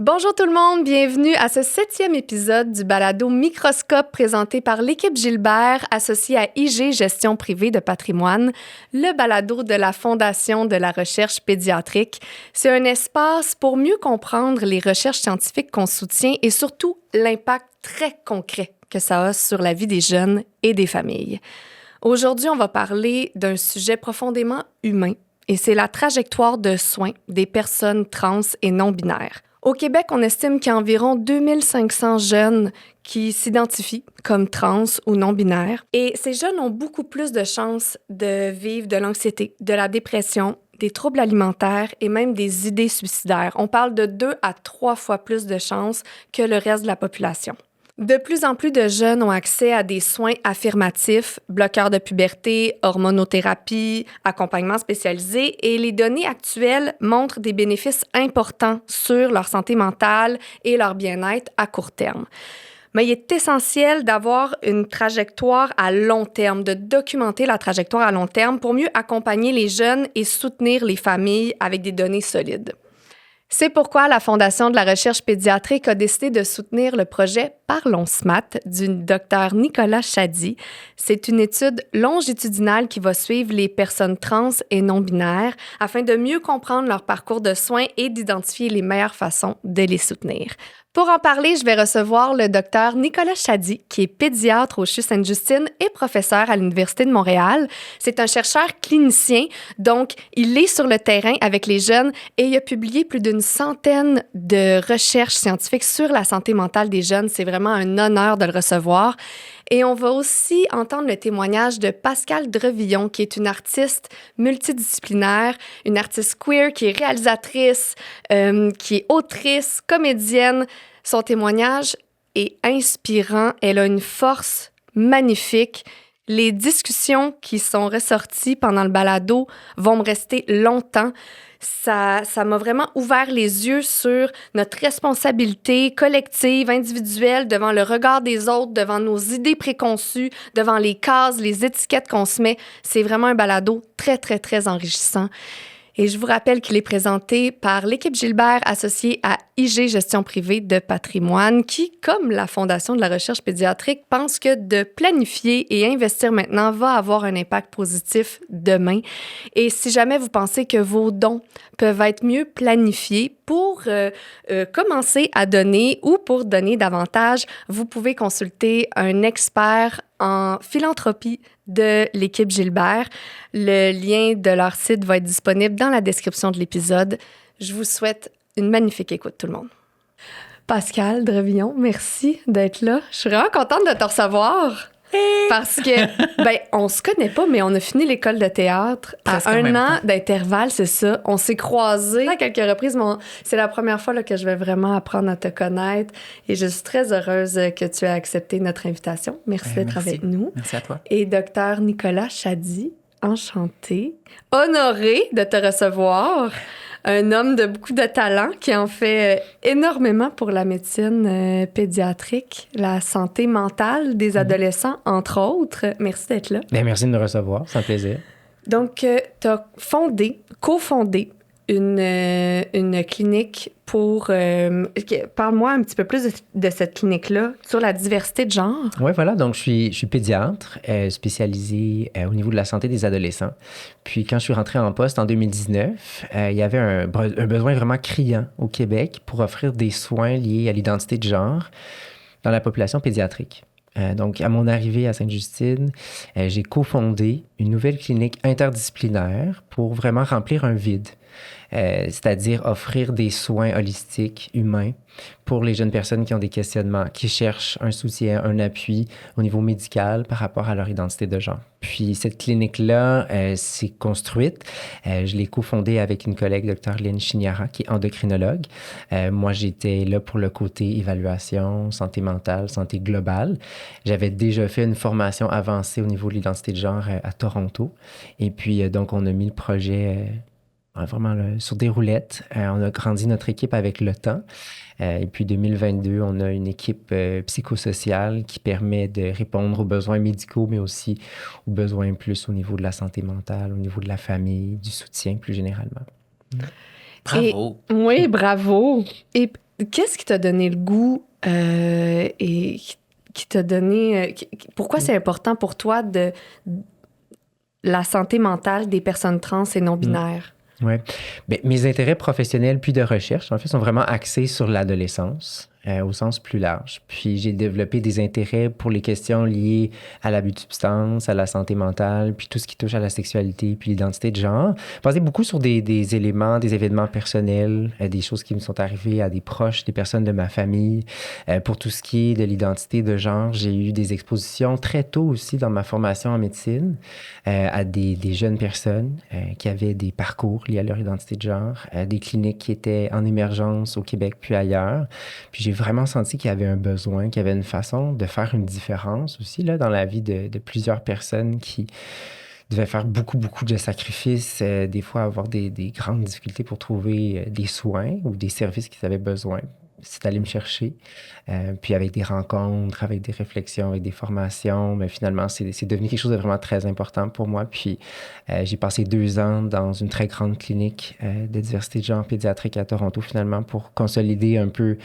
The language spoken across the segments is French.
Bonjour tout le monde, bienvenue à ce 7e épisode du balado Microscope présenté par l'équipe Gilbert associée à IG Gestion privée de patrimoine, le balado de la Fondation de la recherche pédiatrique. C'est un espace pour mieux comprendre les recherches scientifiques qu'on soutient et surtout l'impact très concret que ça a sur la vie des jeunes et des familles. Aujourd'hui, on va parler d'un sujet profondément humain et c'est la trajectoire de soins des personnes trans et non-binaires. Au Québec, on estime qu'il y a environ 2500 jeunes qui s'identifient comme trans ou non-binaires. Et ces jeunes ont beaucoup plus de chances de vivre de l'anxiété, de la dépression, des troubles alimentaires et même des idées suicidaires. On parle de 2 à 3 fois plus de chances que le reste de la population. De plus en plus de jeunes ont accès à des soins affirmatifs, bloqueurs de puberté, hormonothérapie, accompagnement spécialisé et les données actuelles montrent des bénéfices importants sur leur santé mentale et leur bien-être à court terme. Mais il est essentiel d'avoir une trajectoire à long terme, de documenter la trajectoire à long terme pour mieux accompagner les jeunes et soutenir les familles avec des données solides. C'est pourquoi la Fondation de la recherche pédiatrique a décidé de soutenir le projet Parlons SMAT du Dr Nicolas Chady. C'est une étude longitudinale qui va suivre les personnes trans et non-binaires afin de mieux comprendre leur parcours de soins et d'identifier les meilleures façons de les soutenir. Pour en parler, je vais recevoir le Dr Nicolas Chady, qui est pédiatre au CHU Sainte-Justine et professeur à l'Université de Montréal. C'est un chercheur clinicien, donc il est sur le terrain avec les jeunes et il a publié plus d'une centaine de recherches scientifiques sur la santé mentale des jeunes. C'est vraiment un honneur de le recevoir. Et on va aussi entendre le témoignage de Pascale Drevillon, qui est une artiste multidisciplinaire, une artiste queer qui est réalisatrice, qui est autrice, comédienne. Son témoignage est inspirant. Elle a une force magnifique. Les discussions qui sont ressorties pendant le balado vont me rester longtemps. Ça m'a vraiment ouvert les yeux sur notre responsabilité collective, individuelle, devant le regard des autres, devant nos idées préconçues, devant les cases, les étiquettes qu'on se met. C'est vraiment un balado très, très, très enrichissant. Et je vous rappelle qu'il est présenté par l'équipe Gilbert associée à IG Gestion privée de patrimoine qui, comme la Fondation de la recherche pédiatrique, pense que de planifier et investir maintenant va avoir un impact positif demain. Et si jamais vous pensez que vos dons peuvent être mieux planifiés pour commencer à donner ou pour donner davantage, vous pouvez consulter un expert en philanthropie de l'équipe Gilbert. Le lien de leur site va être disponible dans la description de l'épisode. Je vous souhaite une magnifique écoute, tout le monde. Pascale Drevillon, merci d'être là. Je suis vraiment contente de te recevoir. Parce que, on se connaît pas, mais on a fini l'école de théâtre presque à 1 an d'intervalle, c'est ça. On s'est croisés à quelques reprises, mais c'est la première fois là, que je vais vraiment apprendre à te connaître. Et je suis très heureuse que tu aies accepté notre invitation. Merci d'être avec nous. Merci à toi. Et Dr Nicolas Chady, enchanté, honoré de te recevoir. Un homme de beaucoup de talent qui en fait énormément pour la médecine pédiatrique, la santé mentale des adolescents, entre autres. Merci d'être là. Bien, merci de me recevoir, c'est un plaisir. Donc, tu as cofondé une clinique pour... parle-moi un petit peu plus de cette clinique-là sur la diversité de genre. Oui, voilà. Donc, je suis pédiatre spécialisé au niveau de la santé des adolescents. Puis, quand je suis rentré en poste en 2019, il y avait un besoin vraiment criant au Québec pour offrir des soins liés à l'identité de genre dans la population pédiatrique. Donc, à mon arrivée à Sainte-Justine, j'ai cofondé une nouvelle clinique interdisciplinaire pour vraiment remplir un vide. C'est-à-dire offrir des soins holistiques humains pour les jeunes personnes qui ont des questionnements, qui cherchent un soutien, un appui au niveau médical par rapport à leur identité de genre. Puis cette clinique-là s'est construite. Je l'ai cofondée avec une collègue, Dr Lynn Chignara, qui est endocrinologue. Moi, j'étais là pour le côté évaluation, santé mentale, santé globale. J'avais déjà fait une formation avancée au niveau de l'identité de genre à Toronto. Et puis, donc, on a mis le projet... vraiment sur des roulettes. On a grandi notre équipe avec le temps. Et puis 2022, on a une équipe psychosociale qui permet de répondre aux besoins médicaux, mais aussi aux besoins plus au niveau de la santé mentale, au niveau de la famille, du soutien plus généralement. Bravo! Oui, bravo! Et Qu'est-ce qui t'a donné le goût et qui t'a donné... pourquoi c'est important pour toi de la santé mentale des personnes trans et non-binaires? Oui. Mes intérêts professionnels puis de recherche, en fait, sont vraiment axés sur l'adolescence. Au sens plus large. Puis j'ai développé des intérêts pour les questions liées à l'abus de substances, à la santé mentale, puis tout ce qui touche à la sexualité, puis l'identité de genre. Basé beaucoup sur des éléments, des événements personnels, des choses qui me sont arrivées à des proches, des personnes de ma famille. Pour tout ce qui est de l'identité de genre, j'ai eu des expositions très tôt aussi dans ma formation en médecine à des jeunes personnes qui avaient des parcours liés à leur identité de genre, des cliniques qui étaient en émergence au Québec puis ailleurs. Puis j'ai vraiment senti qu'il y avait un besoin, qu'il y avait une façon de faire une différence aussi là, dans la vie de plusieurs personnes qui devaient faire beaucoup, beaucoup de sacrifices, des fois avoir des grandes difficultés pour trouver des soins ou des services qu'ils avaient besoin. C'est allé me chercher. Puis avec des rencontres, avec des réflexions, avec des formations, mais finalement, c'est devenu quelque chose de vraiment très important pour moi. Puis j'ai passé 2 ans dans une très grande clinique de diversité de genre pédiatrique à Toronto, finalement, pour consolider un peu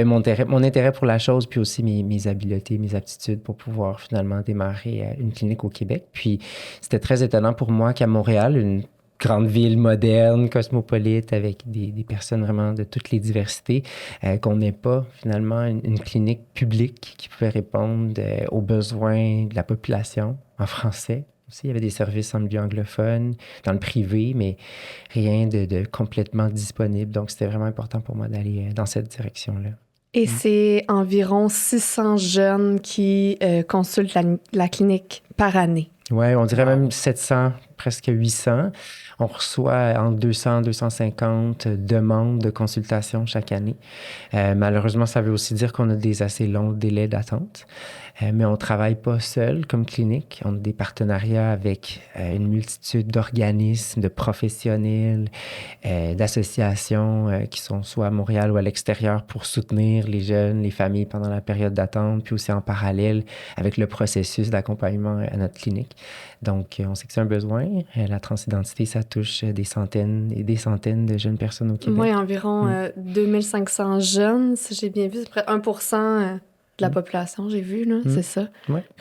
mon intérêt pour la chose, puis aussi mes habiletés, mes aptitudes pour pouvoir finalement démarrer une clinique au Québec. Puis c'était très étonnant pour moi qu'à Montréal, une grande ville moderne, cosmopolite, avec des personnes vraiment de toutes les diversités, qu'on n'ait pas finalement une clinique publique qui pouvait répondre aux besoins de la population en français. Aussi, il y avait des services en milieu anglophone, dans le privé, mais rien de complètement disponible. Donc, c'était vraiment important pour moi d'aller dans cette direction-là. Et c'est environ 600 jeunes qui consultent la clinique par année. Oui, on dirait même 700, presque 800. On reçoit entre 200 250 demandes de consultation chaque année. Malheureusement, ça veut aussi dire qu'on a des assez longs délais d'attente. Mais on ne travaille pas seul comme clinique. On a des partenariats avec une multitude d'organismes, de professionnels, d'associations qui sont soit à Montréal ou à l'extérieur pour soutenir les jeunes, les familles pendant la période d'attente, puis aussi en parallèle avec le processus d'accompagnement à notre clinique. Donc, on sait que c'est un besoin. La transidentité, ça touche des centaines et des centaines de jeunes personnes au Québec. Oui, environ 2500 jeunes, si j'ai bien vu. C'est près 1% de la population, j'ai vu, là. C'est ça,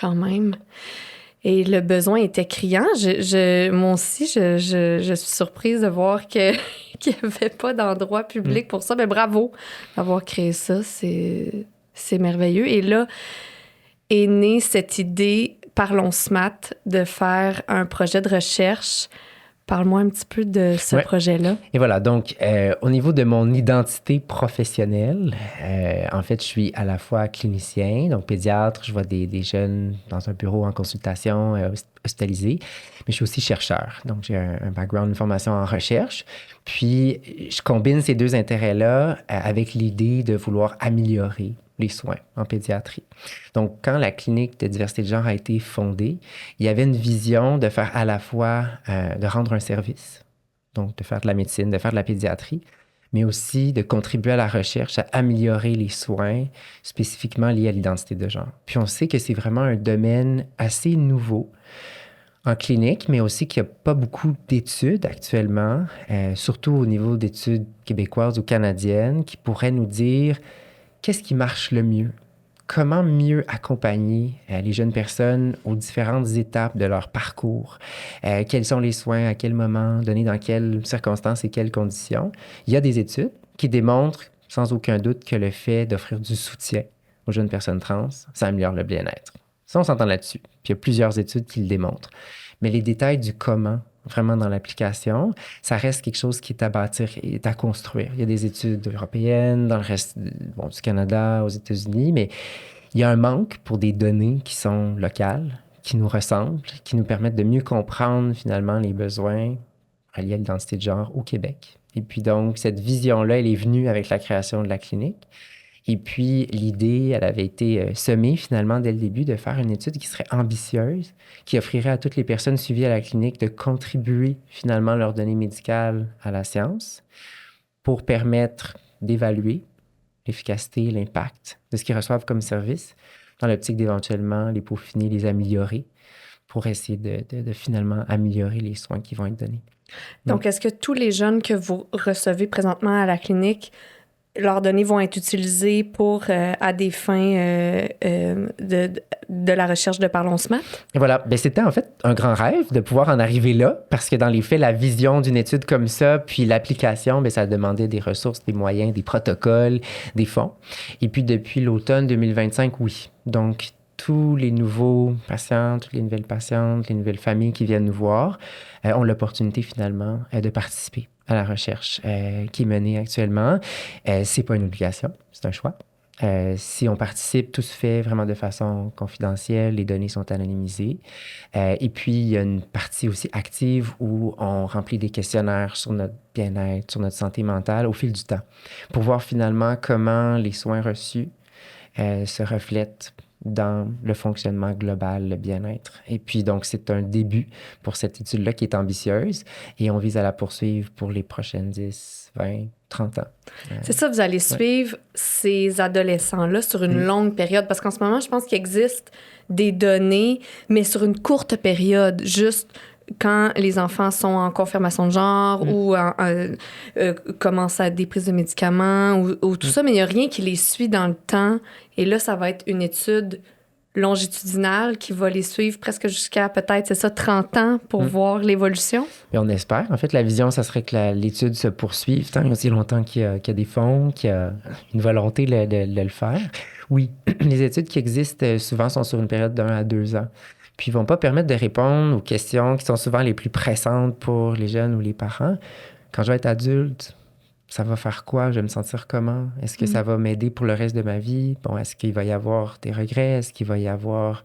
quand même. Et le besoin était criant. Moi aussi, je suis surprise de voir qu'il n'y avait pas d'endroit public pour ça. Mais bravo d'avoir créé ça. C'est merveilleux. Et là est née cette idée, Parlons SMAT, de faire un projet de recherche. Parle-moi un petit peu de ce projet-là. Et voilà, donc au niveau de mon identité professionnelle, en fait, je suis à la fois clinicien, donc pédiatre, je vois des jeunes dans un bureau en consultation hospitalisés, mais je suis aussi chercheur. Donc, j'ai un background, une formation en recherche. Puis, je combine ces 2 intérêts-là avec l'idée de vouloir améliorer les soins en pédiatrie. Donc, quand la clinique de diversité de genre a été fondée, il y avait une vision de faire à la fois, de rendre un service, donc de faire de la médecine, de faire de la pédiatrie, mais aussi de contribuer à la recherche, à améliorer les soins spécifiquement liés à l'identité de genre. Puis on sait que c'est vraiment un domaine assez nouveau en clinique, mais aussi qu'il n'y a pas beaucoup d'études actuellement, surtout au niveau d'études québécoises ou canadiennes, qui pourraient nous dire qu'est-ce qui marche le mieux? Comment mieux accompagner les jeunes personnes aux différentes étapes de leur parcours? Quels sont les soins, à quel moment, donnés dans quelles circonstances et quelles conditions? Il y a des études qui démontrent sans aucun doute que le fait d'offrir du soutien aux jeunes personnes trans, ça améliore le bien-être. Ça, on s'entend là-dessus. Puis il y a plusieurs études qui le démontrent. Mais les détails du comment, vraiment dans l'application, ça reste quelque chose qui est à bâtir et à construire. Il y a des études européennes, dans le reste du Canada, aux États-Unis, mais il y a un manque pour des données qui sont locales, qui nous ressemblent, qui nous permettent de mieux comprendre finalement les besoins reliés à l'identité de genre au Québec. Et puis donc, cette vision-là, elle est venue avec la création de la clinique. Et puis, l'idée, elle avait été semée finalement dès le début de faire une étude qui serait ambitieuse, qui offrirait à toutes les personnes suivies à la clinique de contribuer finalement leurs données médicales à la science pour permettre d'évaluer l'efficacité, l'impact de ce qu'ils reçoivent comme service dans l'optique d'éventuellement les peaufiner, les améliorer pour essayer de finalement améliorer les soins qui vont être donnés. Donc, est-ce que tous les jeunes que vous recevez présentement à la clinique leurs données vont être utilisées pour à des fins de la recherche de Parlons Smart? Et voilà, ben, c'était en fait un grand rêve de pouvoir en arriver là, parce que dans les faits, la vision d'une étude comme ça, puis l'application, ben, ça demandait des ressources, des moyens, des protocoles, des fonds. Et puis depuis l'automne 2025, oui. Donc, tous les nouveaux patients, toutes les nouvelles patientes, les nouvelles familles qui viennent nous voir ont l'opportunité finalement de participer à la recherche qui est menée actuellement. C'est pas une obligation, c'est un choix. Si on participe, tout se fait vraiment de façon confidentielle, les données sont anonymisées. Et puis, il y a une partie aussi active où on remplit des questionnaires sur notre bien-être, sur notre santé mentale au fil du temps, pour voir finalement comment les soins reçus se reflètent dans le fonctionnement global, le bien-être. Et puis, donc, c'est un début pour cette étude-là qui est ambitieuse et on vise à la poursuivre pour les prochaines 10, 20, 30 ans. C'est ça, vous allez suivre ces adolescents-là sur une longue période, parce qu'en ce moment, je pense qu'il existe des données, mais sur une courte période, juste quand les enfants sont en confirmation de genre ou commencent à des prises de médicaments ou tout ça, mais il n'y a rien qui les suit dans le temps. Et là, ça va être une étude longitudinale qui va les suivre presque jusqu'à peut-être, c'est ça, 30 ans pour voir l'évolution. Et on espère. En fait, la vision, ça serait que l'étude se poursuive tant et aussi longtemps qu'il y a des fonds, qu'il y a une volonté de le faire. Oui, les études qui existent souvent sont sur une période d'1 à 2 ans. Puis, ils ne vont pas permettre de répondre aux questions qui sont souvent les plus pressantes pour les jeunes ou les parents. Quand je vais être adulte, ça va faire quoi? Je vais me sentir comment? Est-ce que ça va m'aider pour le reste de ma vie? Bon, est-ce qu'il va y avoir des regrets? Est-ce qu'il va y avoir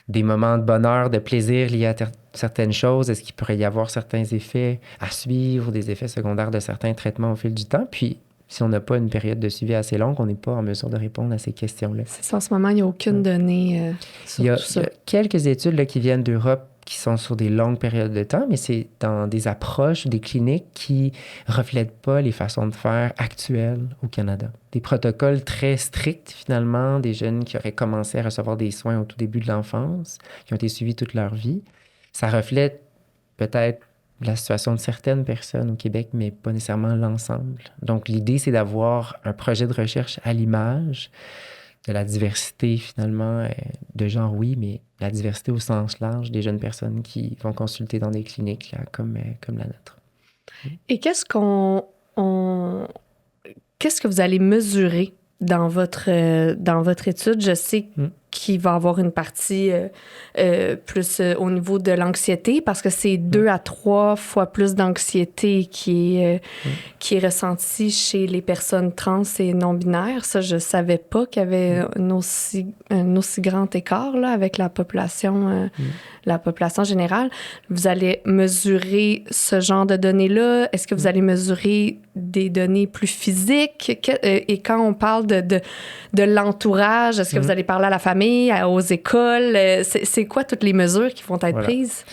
des moments de bonheur, de plaisir liés à certaines choses? Est-ce qu'il pourrait y avoir certains effets à suivre, des effets secondaires de certains traitements au fil du temps? Puis, si on n'a pas une période de suivi assez longue, on n'est pas en mesure de répondre à ces questions-là. C'est ça, en ce moment, il n'y a aucune donnée sur tout ça. Il y a quelques études là, qui viennent d'Europe qui sont sur des longues périodes de temps, mais c'est dans des approches, des cliniques qui ne reflètent pas les façons de faire actuelles au Canada. Des protocoles très stricts, finalement, des jeunes qui auraient commencé à recevoir des soins au tout début de l'enfance, qui ont été suivis toute leur vie. Ça reflète peut-être la situation de certaines personnes au Québec, mais pas nécessairement l'ensemble. Donc, l'idée, c'est d'avoir un projet de recherche à l'image de la diversité, finalement, de genre, oui, mais la diversité au sens large des jeunes personnes qui vont consulter dans des cliniques là, comme la nôtre. Et qu'est-ce que vous allez mesurer dans votre étude? Je sais qu'il va y avoir une partie plus au niveau de l'anxiété, parce que c'est 2 à 3 fois plus d'anxiété qui est ressentie chez les personnes trans et non-binaires. Ça, je savais pas qu'il y avait un aussi grand écart là, avec la population générale. Vous allez mesurer ce genre de données-là? Est-ce que vous allez mesurer des données plus physiques? Et quand on parle de l'entourage, est-ce que vous allez parler à la famille, aux écoles? C'est quoi toutes les mesures qui vont être prises?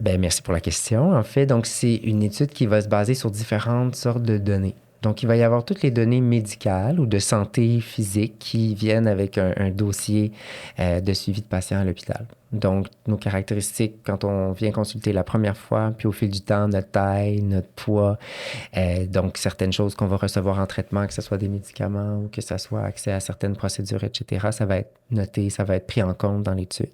Bien, merci pour la question. En fait, donc, c'est une étude qui va se baser sur différentes sortes de données. Donc, il va y avoir toutes les données médicales ou de santé physique qui viennent avec un dossier de suivi de patient à l'hôpital. Donc, nos caractéristiques quand on vient consulter la première fois, puis au fil du temps, notre taille, notre poids, donc certaines choses qu'on va recevoir en traitement, que ce soit des médicaments ou que ce soit accès à certaines procédures, etc., ça va être noté, ça va être pris en compte dans l'étude.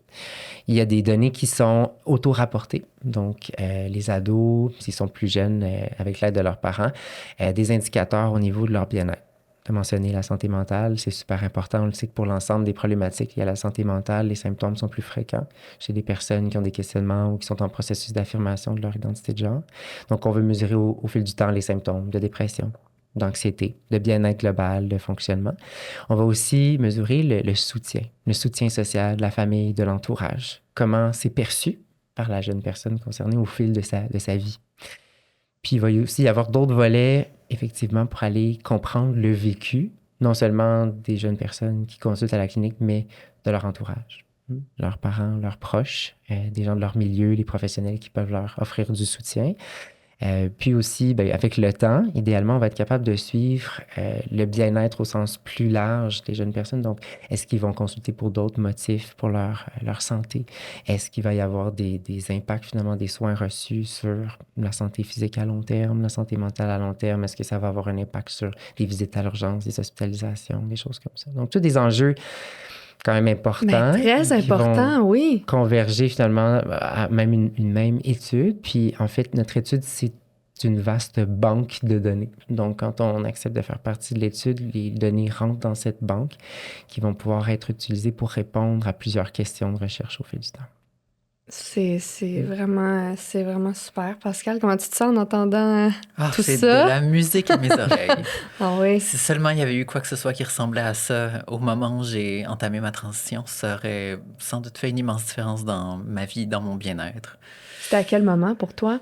Il y a des données qui sont auto-rapportées, donc les ados, s'ils sont plus jeunes, avec l'aide de leurs parents, des indicateurs au niveau de leur bien-être. De mentionner la santé mentale, c'est super important. On le sait que pour l'ensemble des problématiques liées à la santé mentale, les symptômes sont plus fréquents chez des personnes qui ont des questionnements ou qui sont en processus d'affirmation de leur identité de genre. Donc, on veut mesurer au fil du temps les symptômes de dépression, d'anxiété, de bien-être global, de fonctionnement. On va aussi mesurer le soutien social de la famille, de l'entourage. Comment c'est perçu par la jeune personne concernée au fil de sa vie. Puis, il va aussi y avoir d'autres volets, effectivement, pour aller comprendre le vécu, non seulement des jeunes personnes qui consultent à la clinique, mais de leur entourage, leurs parents, leurs proches, des gens de leur milieu, les professionnels qui peuvent leur offrir du soutien. Puis aussi, ben, avec le temps, idéalement, on va être capable de suivre le bien-être au sens plus large des jeunes personnes. Donc, est-ce qu'ils vont consulter pour d'autres motifs pour leur santé? Est-ce qu'il va y avoir des impacts, finalement, des soins reçus sur la santé physique à long terme, la santé mentale à long terme? Est-ce que ça va avoir un impact sur des visites à l'urgence, des hospitalisations, des choses comme ça? Donc, tous des enjeux quand même importants. Mais très qui important, vont oui. converger finalement à même une même étude. Puis en fait, notre étude, c'est une vaste banque de données. Donc, quand on accepte de faire partie de l'étude, les données rentrent dans cette banque qui vont pouvoir être utilisées pour répondre à plusieurs questions de recherche au fil du temps. C'est vraiment super. Pascal, comment tu te sens en entendant tout C'est ça? de la musique à mes oreilles. Ah oui. Si seulement il y avait eu quoi que ce soit qui ressemblait à ça au moment où j'ai entamé ma transition, ça aurait sans doute fait une immense différence dans ma vie, dans mon bien-être. C'était à quel moment pour toi?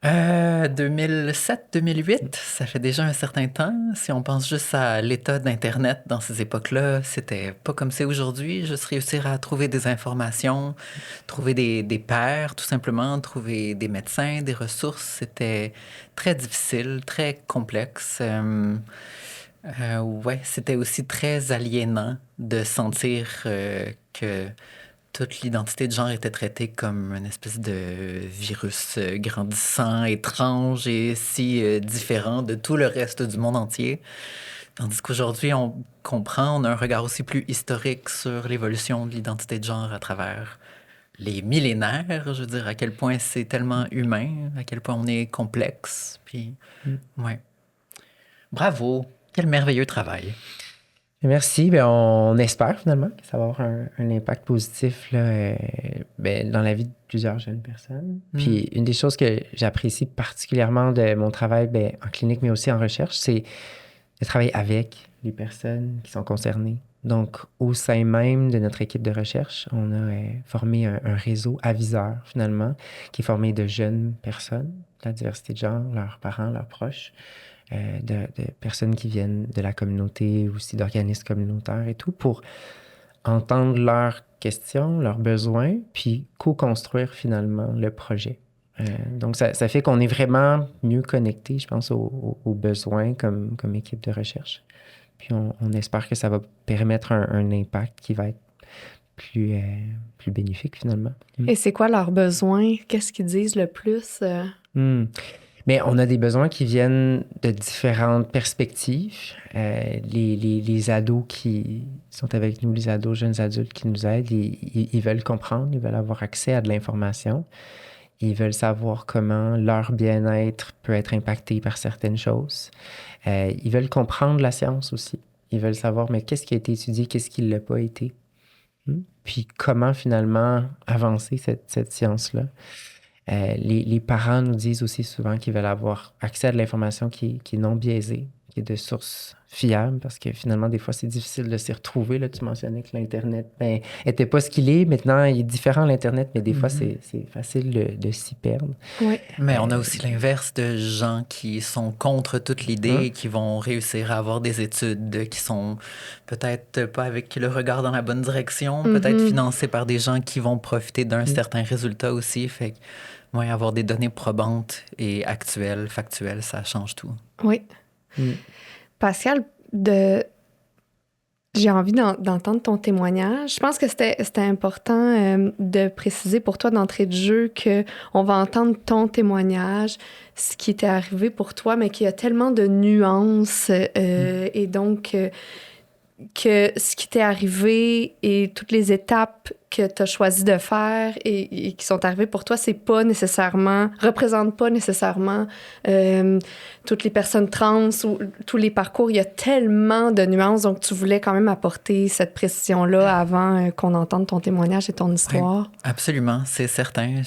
2007-2008, ça fait déjà un certain temps. Si on pense juste à l'état d'Internet dans ces époques-là, c'était pas comme c'est aujourd'hui. Juste réussir à trouver des informations, trouver des pairs, tout simplement, trouver des médecins, des ressources, c'était très difficile, très complexe. Ouais, c'était aussi très aliénant de sentir que toute l'identité de genre était traitée comme une espèce de virus grandissant, étrange et si différent de tout le reste du monde entier. Tandis qu'aujourd'hui, on comprend, on a un regard aussi plus historique sur l'évolution de l'identité de genre à travers les millénaires. Je veux dire, à quel point c'est tellement humain, à quel point on est complexe. Puis, ouais. Bravo! Quel merveilleux travail! Merci. Bien, on espère finalement que ça va avoir un impact positif là, ben, dans la vie de plusieurs jeunes personnes. Puis une des choses que j'apprécie particulièrement de mon travail ben, en clinique, mais aussi en recherche, c'est de travailler avec les personnes qui sont concernées. Donc, au sein même de notre équipe de recherche, on a formé un réseau aviseur, finalement, qui est formé de jeunes personnes, de la diversité de genre, leurs parents, leurs proches, de personnes qui viennent de la communauté, aussi d'organismes communautaires et tout, pour entendre leurs questions, leurs besoins, puis co-construire finalement le projet. Donc, ça fait qu'on est vraiment mieux connecté, je pense, aux besoins comme équipe de recherche. Puis, on espère que ça va permettre un impact qui va être plus bénéfique, finalement. Et c'est quoi leurs besoins? Qu'est-ce qu'ils disent le plus? Mais on a des besoins qui viennent de différentes perspectives. Les ados qui sont avec nous, les ados, jeunes adultes qui nous aident, ils veulent comprendre, ils veulent avoir accès à de l'information. Ils veulent savoir comment leur bien-être peut être impacté par certaines choses. Ils veulent comprendre la science aussi. Ils veulent savoir, mais qu'est-ce qui a été étudié, qu'est-ce qui ne l'a pas été? Puis comment finalement avancer cette science-là? Les parents nous disent aussi souvent qu'ils veulent avoir accès à de l'information qui est non biaisée, qui est de sources fiables, parce que finalement, des fois, c'est difficile de s'y retrouver. Là, tu mentionnais que l'Internet n'était pas ce qu'il est. Maintenant, il est différent, l'Internet, mais des fois, c'est facile de s'y perdre. Oui. Mais on a aussi l'inverse de gens qui sont contre toute l'idée et qui vont réussir à avoir des études qui sont peut-être pas avec le regard dans la bonne direction, peut-être financées par des gens qui vont profiter d'un certain résultat aussi. Fait que, ouais, avoir des données probantes et actuelles, factuelles, ça change tout. Oui. Pascal, j'ai envie d'entendre ton témoignage. Je pense que c'était important de préciser pour toi d'entrée de jeu qu'on va entendre ton témoignage, ce qui t'est arrivé pour toi, mais qu'il y a tellement de nuances et donc que ce qui t'est arrivé et toutes les étapes que tu as choisi de faire et qui sont arrivées pour toi, représentent pas nécessairement toutes les personnes trans ou tous les parcours. Il y a tellement de nuances, donc tu voulais quand même apporter cette précision-là avant qu'on entende ton témoignage et ton histoire. Oui, absolument, c'est certain.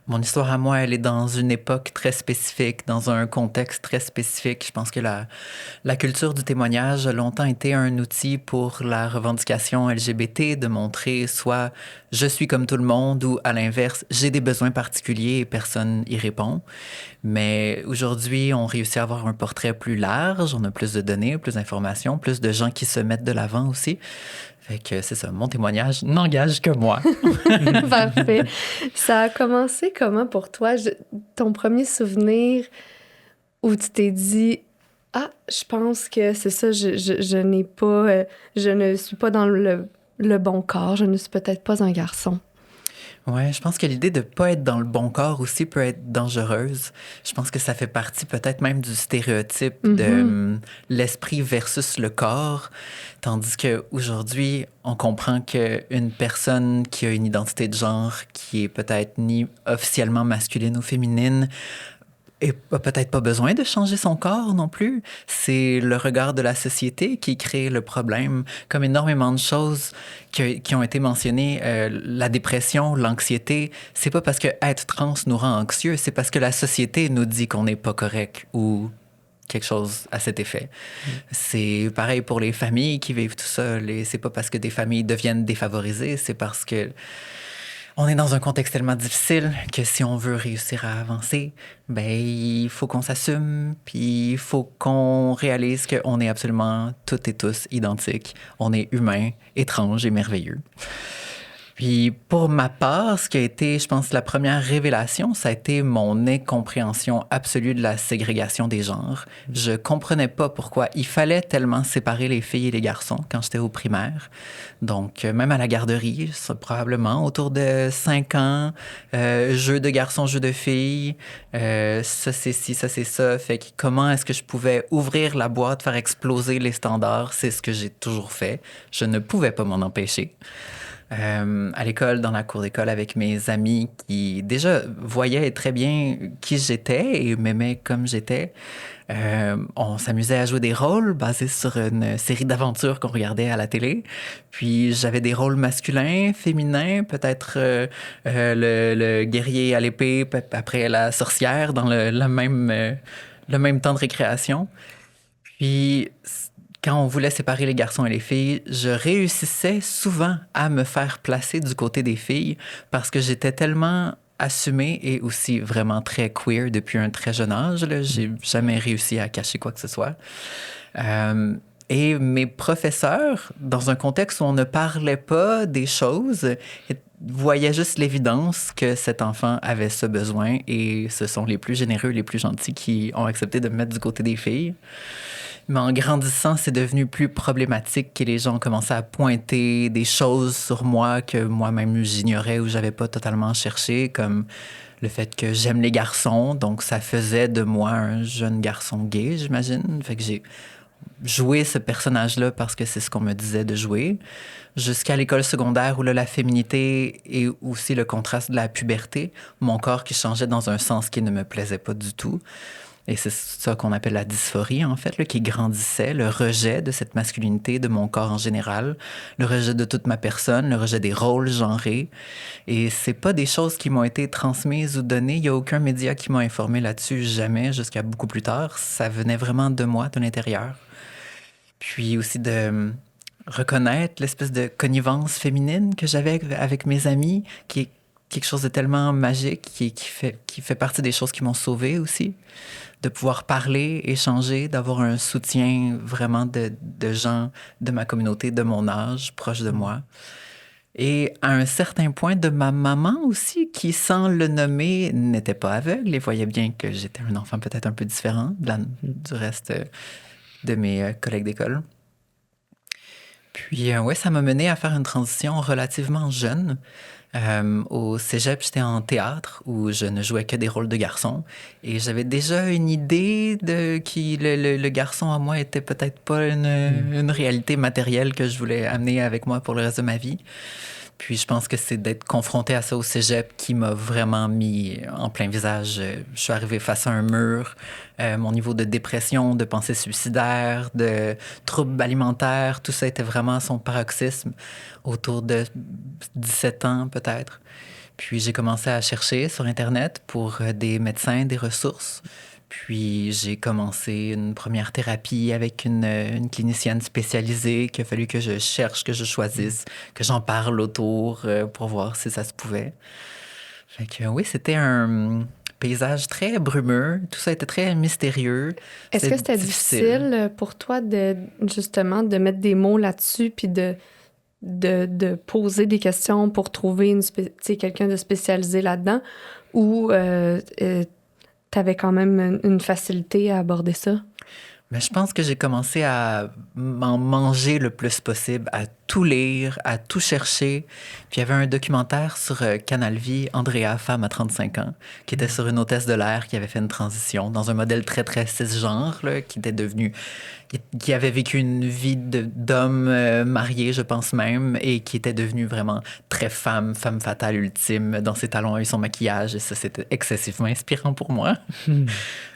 Mon histoire à moi, elle est dans une époque très spécifique, dans un contexte très spécifique. Je pense que la culture du témoignage a longtemps été un outil pour la revendication LGBT, de montrer soit je suis comme tout le monde ou à l'inverse, j'ai des besoins particuliers et personne y répond. Mais aujourd'hui, on réussit à avoir un portrait plus large, on a plus de données, plus d'informations, plus de gens qui se mettent de l'avant aussi. Fait que c'est ça, mon témoignage n'engage que moi. Parfait. Ça a commencé comment pour toi? Ton premier souvenir où tu t'es dit, ah, je pense que c'est ça, je n'ai pas, je ne suis pas dans le bon corps, je ne suis peut-être pas un garçon. Ouais, je pense que l'idée de pas être dans le bon corps aussi peut être dangereuse. Je pense que ça fait partie peut-être même du stéréotype de l'esprit versus le corps, tandis que aujourd'hui, on comprend qu'une personne qui a une identité de genre qui est peut-être ni officiellement masculine ou féminine et peut-être pas besoin de changer son corps non plus. C'est le regard de la société qui crée le problème. Comme énormément de choses qui ont été mentionnées, la dépression, l'anxiété, c'est pas parce que être trans nous rend anxieux, c'est parce que la société nous dit qu'on n'est pas correct ou quelque chose à cet effet. C'est pareil pour les familles qui vivent tout ça. C'est pas parce que des familles deviennent défavorisées, c'est parce que on est dans un contexte tellement difficile que si on veut réussir à avancer, ben il faut qu'on s'assume, puis il faut qu'on réalise qu'on est absolument toutes et tous identiques. On est humains, étranges et merveilleux. Puis pour ma part, ce qui a été, je pense, la première révélation, ça a été mon incompréhension absolue de la ségrégation des genres. Je comprenais pas pourquoi il fallait tellement séparer les filles et les garçons quand j'étais au primaire. Donc, même à la garderie, probablement autour de 5 ans, jeu de garçons, jeu de filles, ça c'est ci, ça c'est ça. Fait que comment est-ce que je pouvais ouvrir la boîte, faire exploser les standards? C'est ce que j'ai toujours fait. Je ne pouvais pas m'en empêcher. À l'école, dans la cour d'école avec mes amis qui déjà voyaient très bien qui j'étais et m'aimaient comme j'étais. On s'amusait à jouer des rôles basés sur une série d'aventures qu'on regardait à la télé. Puis j'avais des rôles masculins, féminins, peut-être le guerrier à l'épée, après la sorcière dans le même temps de récréation. Puis quand on voulait séparer les garçons et les filles, je réussissais souvent à me faire placer du côté des filles parce que j'étais tellement assumée et aussi vraiment très queer depuis un très jeune âge. Là. J'ai jamais réussi à cacher quoi que ce soit. Et mes professeurs, dans un contexte où on ne parlait pas des choses, voyaient juste l'évidence que cet enfant avait ce besoin et ce sont les plus généreux, les plus gentils qui ont accepté de me mettre du côté des filles. Mais en grandissant, c'est devenu plus problématique et les gens ont commencé à pointer des choses sur moi que moi-même j'ignorais ou j'avais pas totalement cherché, comme le fait que j'aime les garçons. Donc, ça faisait de moi un jeune garçon gay, j'imagine. Fait que j'ai joué ce personnage-là parce que c'est ce qu'on me disait de jouer. Jusqu'à l'école secondaire où là, la féminité et aussi le contraste de la puberté, mon corps qui changeait dans un sens qui ne me plaisait pas du tout. Et c'est ça qu'on appelle la dysphorie, en fait, là, qui grandissait, le rejet de cette masculinité, de mon corps en général, le rejet de toute ma personne, le rejet des rôles genrés. Et c'est pas des choses qui m'ont été transmises ou données. Il y a aucun média qui m'a informé là-dessus, jamais, jusqu'à beaucoup plus tard. Ça venait vraiment de moi, de l'intérieur. Puis aussi de reconnaître l'espèce de connivence féminine que j'avais avec mes amis, qui est quelque chose de tellement magique, qui fait partie des choses qui m'ont sauvée aussi. De pouvoir parler, échanger, d'avoir un soutien vraiment de gens de ma communauté, de mon âge, proche de moi. Et à un certain point, de ma maman aussi, qui, sans le nommer, n'était pas aveugle et voyait bien que j'étais un enfant peut-être un peu différent du reste de mes collègues d'école. Puis, ouais, ça m'a mené à faire une transition relativement jeune. Au cégep, j'étais en théâtre où je ne jouais que des rôles de garçon. Et j'avais déjà une idée de qui le garçon en moi était peut-être pas une réalité matérielle que je voulais amener avec moi pour le reste de ma vie. Puis je pense que c'est d'être confronté à ça au cégep qui m'a vraiment mis en plein visage. Je suis arrivé face à un mur. Mon niveau de dépression, de pensée suicidaire, de troubles alimentaires, tout ça était vraiment à son paroxysme autour de 17 ans peut-être. Puis j'ai commencé à chercher sur Internet pour des médecins, des ressources. Puis j'ai commencé une première thérapie avec une clinicienne spécialisée qu'il a fallu que je cherche, que je choisisse, que j'en parle autour pour voir si ça se pouvait. Fait que oui, c'était un paysage très brumeux. Tout ça était très mystérieux. Est-ce que c'était difficile pour toi de justement de mettre des mots là-dessus puis de poser des questions pour trouver quelqu'un de spécialisé là-dedans ou t'avais quand même une facilité à aborder ça? Mais je pense que j'ai commencé à m'en manger le plus possible, à tout lire, à tout chercher. Puis il y avait un documentaire sur Canal Vie, Andrea, femme à 35 ans, qui était sur une hôtesse de l'air qui avait fait une transition dans un modèle très, très cisgenre, là, qui avait vécu une vie d'homme marié, je pense même, et qui était devenu vraiment très femme fatale ultime dans ses talons et son maquillage. Et ça, c'était excessivement inspirant pour moi.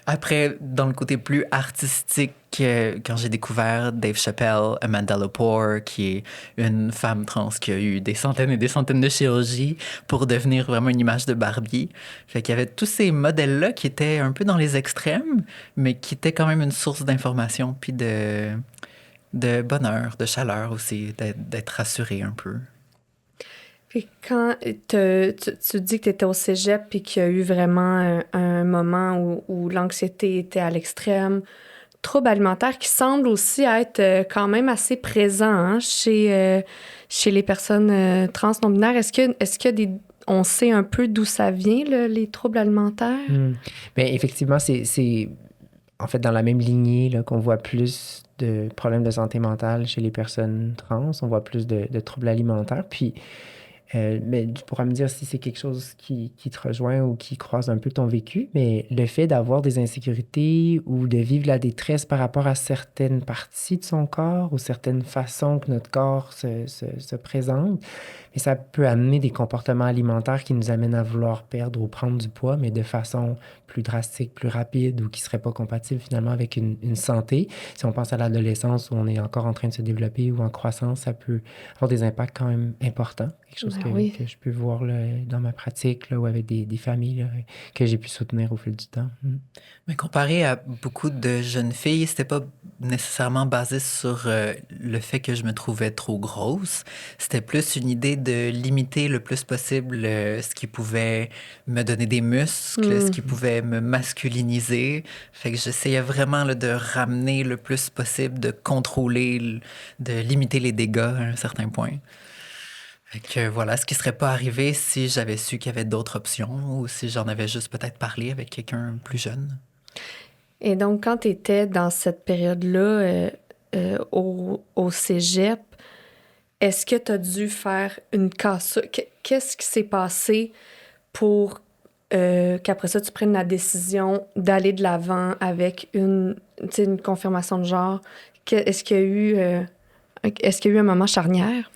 Après, dans le côté plus artistique, quand j'ai découvert Dave Chappelle, Amanda Lepore, qui est une femme trans qui a eu des centaines et des centaines de chirurgies pour devenir vraiment une image de Barbie. Fait qu'il y avait tous ces modèles-là qui étaient un peu dans les extrêmes, mais qui étaient quand même une source d'information puis de bonheur, de chaleur aussi, d'être rassuré un peu. Puis quand tu dis que tu étais au cégep puis qu'il y a eu vraiment un moment où l'anxiété était à l'extrême, trouble alimentaire qui semble aussi être quand même assez présent hein, chez les personnes trans non-binaires. Est-ce que on sait un peu d'où ça vient, là, les troubles alimentaires? Bien, effectivement, c'est en fait dans la même lignée là, qu'on voit plus de problèmes de santé mentale chez les personnes trans. On voit plus de troubles alimentaires. Puis, mais tu pourras me dire si c'est quelque chose qui te rejoint ou qui croise un peu ton vécu, mais le fait d'avoir des insécurités ou de vivre la détresse par rapport à certaines parties de son corps ou certaines façons que notre corps se présente, et ça peut amener des comportements alimentaires qui nous amènent à vouloir perdre ou prendre du poids, mais de façon plus drastique, plus rapide ou qui ne serait pas compatible finalement avec une santé. Si on pense à l'adolescence où on est encore en train de se développer ou en croissance, ça peut avoir des impacts quand même importants. Quelque chose que je peux voir là, dans ma pratique là, ou avec des familles là, que j'ai pu soutenir au fil du temps. Mais comparé à beaucoup de jeunes filles, c'était pas nécessairement basé sur le fait que je me trouvais trop grosse. C'était plus une idée de limiter le plus possible ce qui pouvait me donner des muscles, ce qui pouvait me masculiniser. Fait que j'essayais vraiment là, de ramener le plus possible, de contrôler, de limiter les dégâts à un certain point. Fait que voilà, ce qui serait pas arrivé si j'avais su qu'il y avait d'autres options ou si j'en avais juste peut-être parlé avec quelqu'un plus jeune. Et donc, quand tu étais dans cette période-là au cégep, est-ce que tu as dû faire une cassure? Qu'est-ce qui s'est passé pour qu'après ça, tu prennes la décision d'aller de l'avant avec une confirmation de genre? Est-ce qu'il y a eu un moment charnière?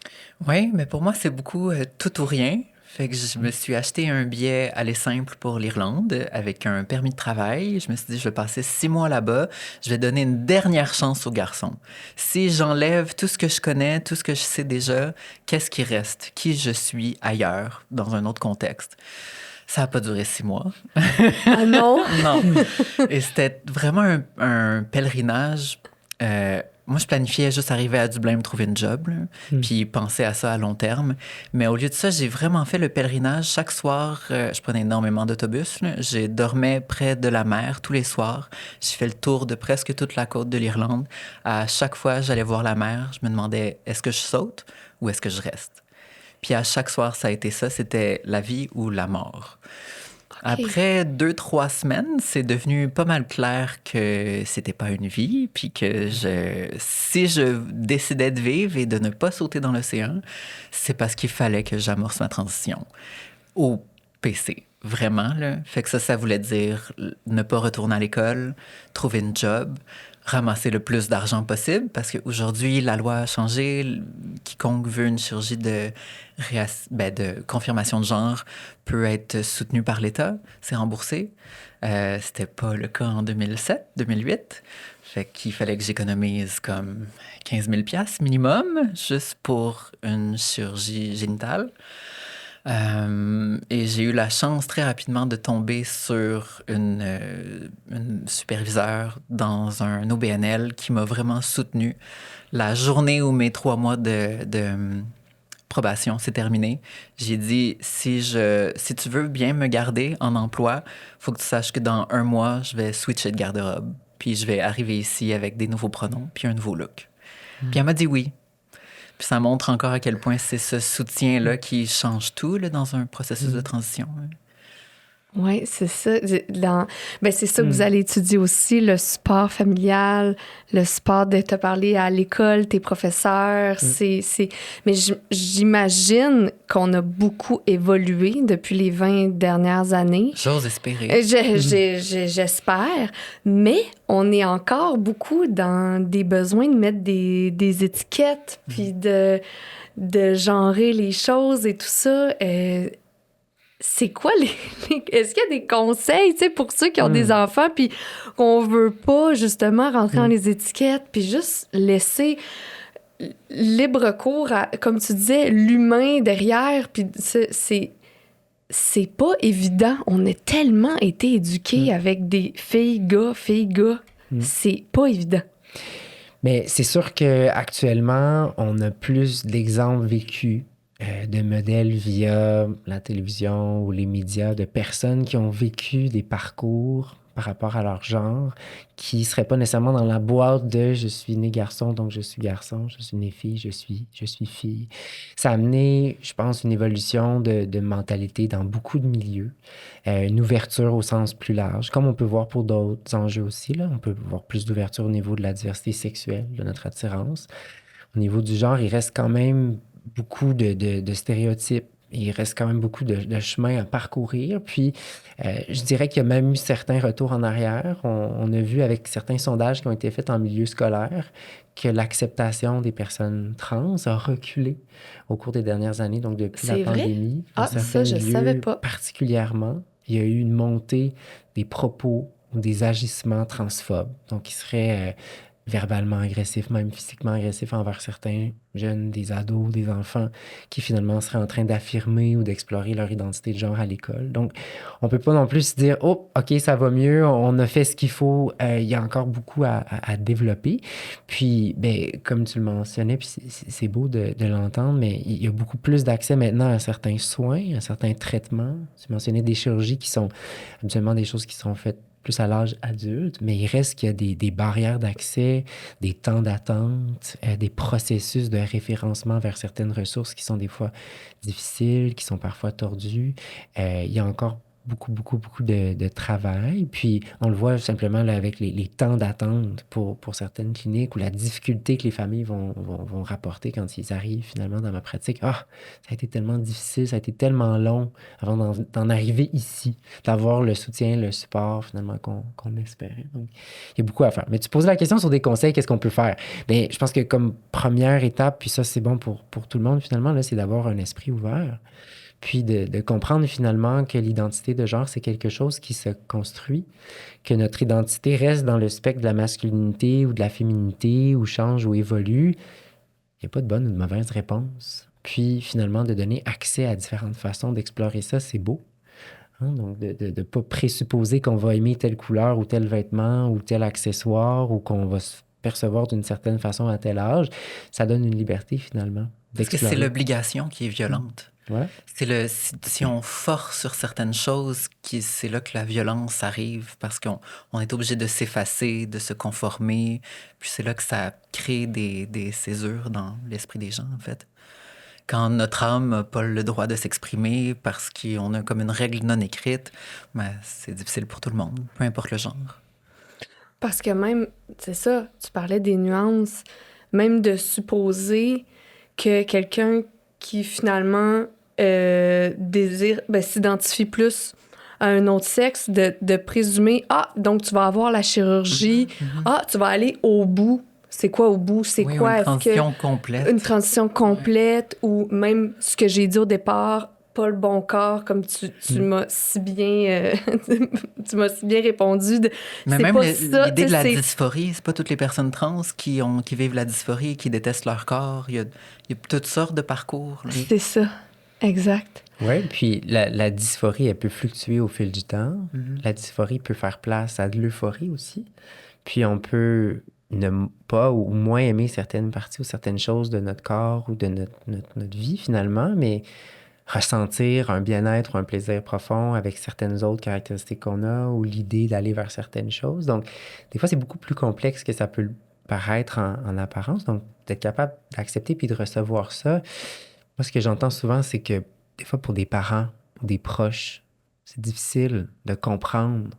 Oui, mais pour moi, c'est beaucoup tout ou rien. Fait que je me suis acheté un billet aller simple pour l'Irlande avec un permis de travail. Je me suis dit, je vais passer 6 mois là-bas. Je vais donner une dernière chance aux garçons. Si j'enlève tout ce que je connais, tout ce que je sais déjà, qu'est-ce qui reste? Qui je suis ailleurs, dans un autre contexte? Ça n'a pas duré 6 mois. Ah non? Non. Et c'était vraiment un pèlerinage. Moi, je planifiais juste arriver à Dublin, me trouver une job, là, puis penser à ça à long terme. Mais au lieu de ça, j'ai vraiment fait le pèlerinage. Chaque soir, je prenais énormément d'autobus. Je dormais près de la mer tous les soirs. J'ai fait le tour de presque toute la côte de l'Irlande. À chaque fois, j'allais voir la mer. Je me demandais, est-ce que je saute ou est-ce que je reste? Puis à chaque soir, ça a été ça. C'était la vie ou la mort. Okay. Après 2-3 semaines, c'est devenu pas mal clair que c'était pas une vie, puis que si je décidais de vivre et de ne pas sauter dans l'océan, c'est parce qu'il fallait que j'amorce ma transition au PC. Vraiment, là. Fait que ça voulait dire ne pas retourner à l'école, trouver une job, ramasser le plus d'argent possible, parce qu'aujourd'hui, la loi a changé. Quiconque veut une chirurgie de confirmation de genre peut être soutenu par l'État, c'est remboursé. C'était pas le cas en 2007-2008. Fait qu'il fallait que j'économise comme 15 000 $ minimum, juste pour une chirurgie génitale. Et j'ai eu la chance très rapidement de tomber sur une superviseure dans un OBNL qui m'a vraiment soutenu. La journée où mes 3 mois de probation s'est terminé, j'ai dit, si tu veux bien me garder en emploi, faut que tu saches que dans 1 mois, je vais switcher de garde-robe. Puis je vais arriver ici avec des nouveaux pronoms, puis un nouveau look. Puis elle m'a dit oui. Puis ça montre encore à quel point c'est ce soutien-là qui change tout là, dans un processus de transition. Oui, c'est ça. C'est ça que vous allez étudier aussi, le support familial, le support de te parler à l'école, tes professeurs. Mais j'imagine qu'on a beaucoup évolué depuis les 20 dernières années. J'ose espérer. J'espère. Mais on est encore beaucoup dans des besoins de mettre des étiquettes, puis de genrer les choses et tout ça. C'est quoi Est-ce qu'il y a des conseils, tu sais, pour ceux qui ont des enfants puis qu'on veut pas, justement, rentrer dans les étiquettes puis juste laisser libre cours à, comme tu disais, l'humain derrière, puis c'est pas évident. On a tellement été éduqués avec des filles-gars. C'est pas évident. Mais c'est sûr qu'actuellement, on a plus d'exemples vécus de modèles via la télévision ou les médias, de personnes qui ont vécu des parcours par rapport à leur genre, qui ne seraient pas nécessairement dans la boîte de « je suis né garçon, donc je suis garçon, je suis né fille, je suis fille ». Ça a amené, je pense, une évolution de mentalité dans beaucoup de milieux, une ouverture au sens plus large, comme on peut voir pour d'autres enjeux aussi. Là. On peut voir plus d'ouverture au niveau de la diversité sexuelle, de notre attirance. Au niveau du genre, il reste quand même beaucoup de stéréotypes. Il reste quand même beaucoup de chemin à parcourir. Puis, je dirais qu'il y a même eu certains retours en arrière. On a vu avec certains sondages qui ont été faits en milieu scolaire que l'acceptation des personnes trans a reculé au cours des dernières années, donc depuis la pandémie. Ça, je ne savais pas. Particulièrement, il y a eu une montée des propos ou des agissements transphobes. Donc, qui seraient verbalement agressifs, même physiquement agressifs envers certains jeunes, des ados, des enfants, qui finalement seraient en train d'affirmer ou d'explorer leur identité de genre à l'école. Donc, on peut pas non plus se dire « Oh, OK, ça va mieux, on a fait ce qu'il faut, il y a encore beaucoup à développer. » Puis, comme tu le mentionnais, puis c'est beau de l'entendre, mais il y a beaucoup plus d'accès maintenant à certains soins, à certains traitements. Tu mentionnais des chirurgies qui sont habituellement des choses qui sont faites plus à l'âge adulte, mais il reste qu'il y a des barrières d'accès, des temps d'attente, des processus de référencement vers certaines ressources qui sont des fois difficiles, qui sont parfois tordues. Il y a encore beaucoup de travail. Puis, on le voit simplement là, avec les temps d'attente pour certaines cliniques ou la difficulté que les familles vont rapporter quand ils arrivent finalement dans ma pratique. Ah, ça a été tellement difficile, ça a été tellement long avant d'en arriver ici, d'avoir le soutien, le support finalement qu'on espérait. Donc, il y a beaucoup à faire. Mais tu poses la question sur des conseils, qu'est-ce qu'on peut faire? Bien, je pense que comme première étape, puis ça, c'est bon pour tout le monde finalement, là, c'est d'avoir un esprit ouvert. Puis de comprendre finalement que l'identité de genre, c'est quelque chose qui se construit, que notre identité reste dans le spectre de la masculinité ou de la féminité, ou change ou évolue. Il n'y a pas de bonne ou de mauvaise réponse. Puis finalement, de donner accès à différentes façons d'explorer ça, c'est beau. Hein? Donc, de ne pas présupposer qu'on va aimer telle couleur ou tel vêtement ou tel accessoire ou qu'on va se percevoir d'une certaine façon à tel âge, ça donne une liberté finalement d'explorer. Parce que c'est l'obligation qui est violente. Ouais. C'est si on force sur certaines choses, c'est là que la violence arrive parce qu'on est obligé de s'effacer, de se conformer. Puis c'est là que ça crée des césures dans l'esprit des gens, en fait. Quand notre âme n'a pas le droit de s'exprimer parce qu'on a comme une règle non écrite, c'est difficile pour tout le monde, peu importe le genre. Parce que même, c'est ça, tu parlais des nuances, même de supposer que quelqu'un qui finalement s'identifie plus à un autre sexe, de présumer « Ah, donc tu vas avoir la chirurgie. Ah, tu vas aller au bout. » C'est quoi au bout? C'est quoi? Une transition complète. Une transition complète ou même ce que j'ai dit au départ, pas le bon corps, comme tu m'as si bien tu m'as si bien répondu. Mais même l'idée de la dysphorie, c'est pas toutes les personnes trans qui vivent la dysphorie, qui détestent leur corps. Il y a toutes sortes de parcours. Là. C'est ça. Exact. Oui, puis la dysphorie, elle peut fluctuer au fil du temps. Mhm. La dysphorie peut faire place à de l'euphorie aussi. Puis on peut ne pas ou moins aimer certaines parties ou certaines choses de notre corps ou de notre vie finalement, mais ressentir un bien-être ou un plaisir profond avec certaines autres caractéristiques qu'on a ou l'idée d'aller vers certaines choses. Donc, des fois, c'est beaucoup plus complexe que ça peut le paraître en apparence. Donc, d'être capable d'accepter puis de recevoir ça. Moi, ce que j'entends souvent, c'est que des fois, pour des parents ou des proches, c'est difficile de comprendre.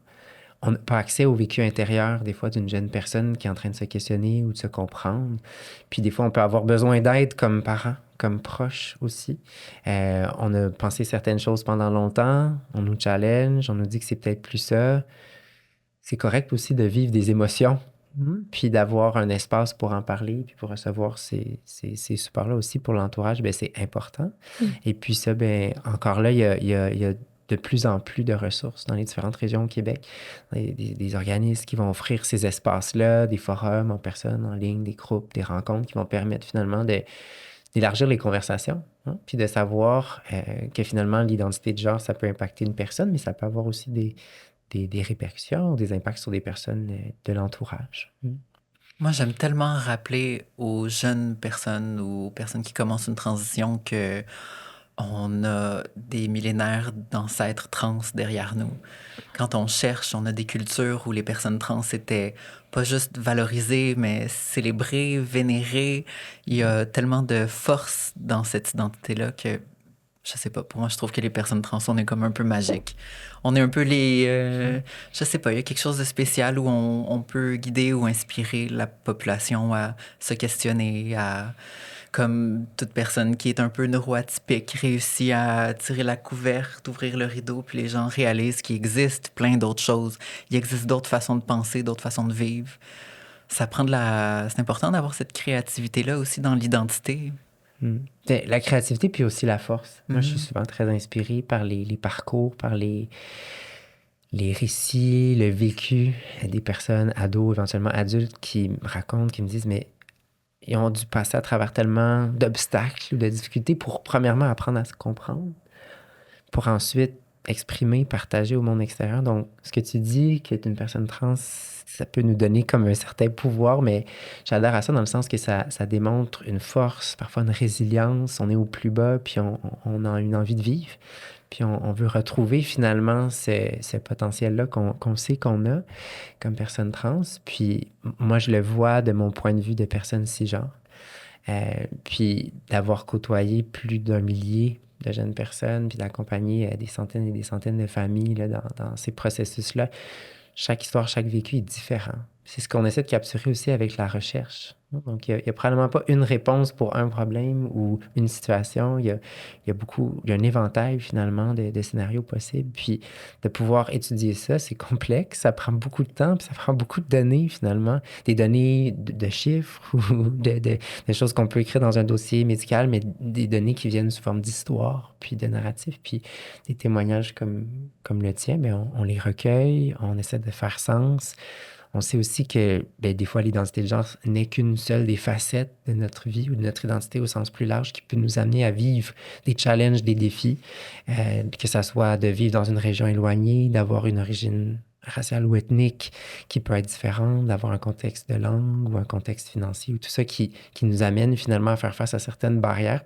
On n'a pas accès au vécu intérieur, des fois, d'une jeune personne qui est en train de se questionner ou de se comprendre. Puis des fois, on peut avoir besoin d'aide comme parent, comme proche aussi. On a pensé certaines choses pendant longtemps, on nous challenge, on nous dit que c'est peut-être plus ça. C'est correct aussi de vivre des émotions, puis d'avoir un espace pour en parler, puis pour recevoir ces supports-là aussi pour l'entourage, bien, c'est important. Et puis ça, bien, encore là, il y a de plus en plus de ressources dans les différentes régions au Québec. Des organismes qui vont offrir ces espaces-là, des forums en personne, en ligne, des groupes, des rencontres qui vont permettre finalement d'élargir les conversations, puis de savoir que finalement, l'identité de genre, ça peut impacter une personne, mais ça peut avoir aussi des répercussions, des impacts sur des personnes de l'entourage. Moi, j'aime tellement rappeler aux jeunes personnes ou aux personnes qui commencent une transition que on a des millénaires d'ancêtres trans derrière nous. Quand on cherche, on a des cultures où les personnes trans étaient pas juste valorisées, mais célébrées, vénérées. Il y a tellement de force dans cette identité-là que, je sais pas, pour moi, je trouve que les personnes trans, on est comme un peu magiques. On est un peu je sais pas, il y a quelque chose de spécial où on peut guider ou inspirer la population à se questionner, à comme toute personne qui est un peu neuroatypique réussit à tirer la couverte, ouvrir le rideau, puis les gens réalisent qu'il existe plein d'autres choses. Il existe d'autres façons de penser, d'autres façons de vivre. Ça prend C'est important d'avoir cette créativité-là aussi dans l'identité. La créativité, puis aussi la force. Moi, je suis Mhm. souvent très inspiré par les parcours, par les récits, le vécu des personnes, ados, éventuellement adultes, qui me racontent, qui me disent, mais ils ont dû passer à travers tellement d'obstacles ou de difficultés pour, premièrement, apprendre à se comprendre, pour ensuite exprimer, partager au monde extérieur. Donc, ce que tu dis, qu'être une personne trans, ça peut nous donner comme un certain pouvoir, mais j'adhère à ça dans le sens que ça démontre une force, parfois une résilience. On est au plus bas, puis on a une envie de vivre. Puis on veut retrouver finalement ce potentiel-là qu'on sait qu'on a comme personne trans. Puis moi, je le vois de mon point de vue de personne cisgenre. Puis d'avoir côtoyé plus d'un millier de jeunes personnes, puis d'accompagner des centaines et des centaines de familles là, dans ces processus-là. Chaque histoire, chaque vécu est différent. C'est ce qu'on essaie de capturer aussi avec la recherche. Donc, il y a probablement pas une réponse pour un problème ou une situation. Il y a un éventail finalement de scénarios possibles. Puis de pouvoir étudier ça, c'est complexe. Ça prend beaucoup de temps, puis ça prend beaucoup de données finalement. Des données de chiffres ou de choses qu'on peut écrire dans un dossier médical, mais des données qui viennent sous forme d'histoire, puis de narratifs, puis des témoignages comme le tien, mais on les recueille, on essaie de faire sens. On sait aussi que des fois, l'identité de genre n'est qu'une seule des facettes de notre vie ou de notre identité au sens plus large qui peut nous amener à vivre des challenges, des défis, que ça soit de vivre dans une région éloignée, d'avoir une origine raciale ou ethnique qui peut être différente, d'avoir un contexte de langue ou un contexte financier ou tout ça qui nous amène finalement à faire face à certaines barrières,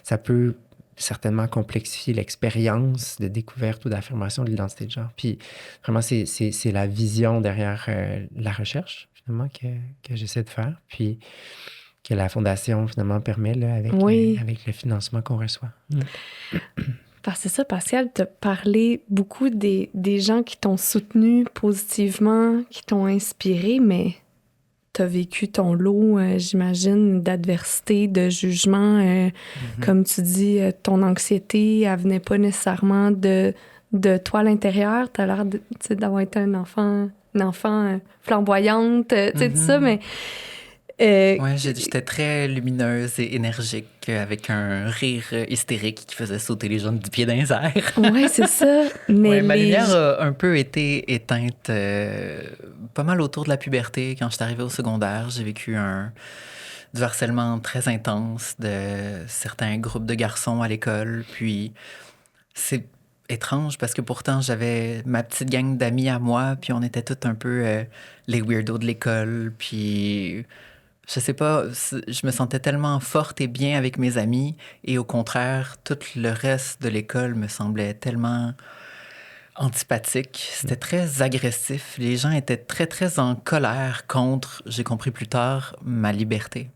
ça peut certainement complexifier l'expérience de découverte ou d'affirmation de l'identité de genre. Puis vraiment, c'est la vision derrière la recherche, finalement, que j'essaie de faire, puis que la Fondation, finalement, permet là, avec le financement qu'on reçoit. Parce que c'est ça, Pascal, tu as parlé beaucoup des gens qui t'ont soutenu positivement, qui t'ont inspiré, mais tu as vécu ton lot, j'imagine, d'adversité, de jugement. Comme tu dis, ton anxiété, elle venait pas nécessairement de toi à l'intérieur. Tu as l'air d'avoir été une enfant flamboyante, tu sais, tout ça, mais... Ouais, j'étais très lumineuse et énergique, avec un rire hystérique qui faisait sauter les gens du pied dans les airs. Ouais, c'est ça. Mais ma lumière a un peu été éteinte pas mal autour de la puberté. Quand je suis arrivée au secondaire, j'ai vécu du harcèlement très intense de certains groupes de garçons à l'école. Puis c'est étrange parce que pourtant j'avais ma petite gang d'amis à moi, puis on était tous un peu les weirdos de l'école. Puis je sais pas, je me sentais tellement forte et bien avec mes amis, et au contraire, tout le reste de l'école me semblait tellement antipathique. C'était très agressif. Les gens étaient très, très en colère contre, j'ai compris plus tard, ma liberté.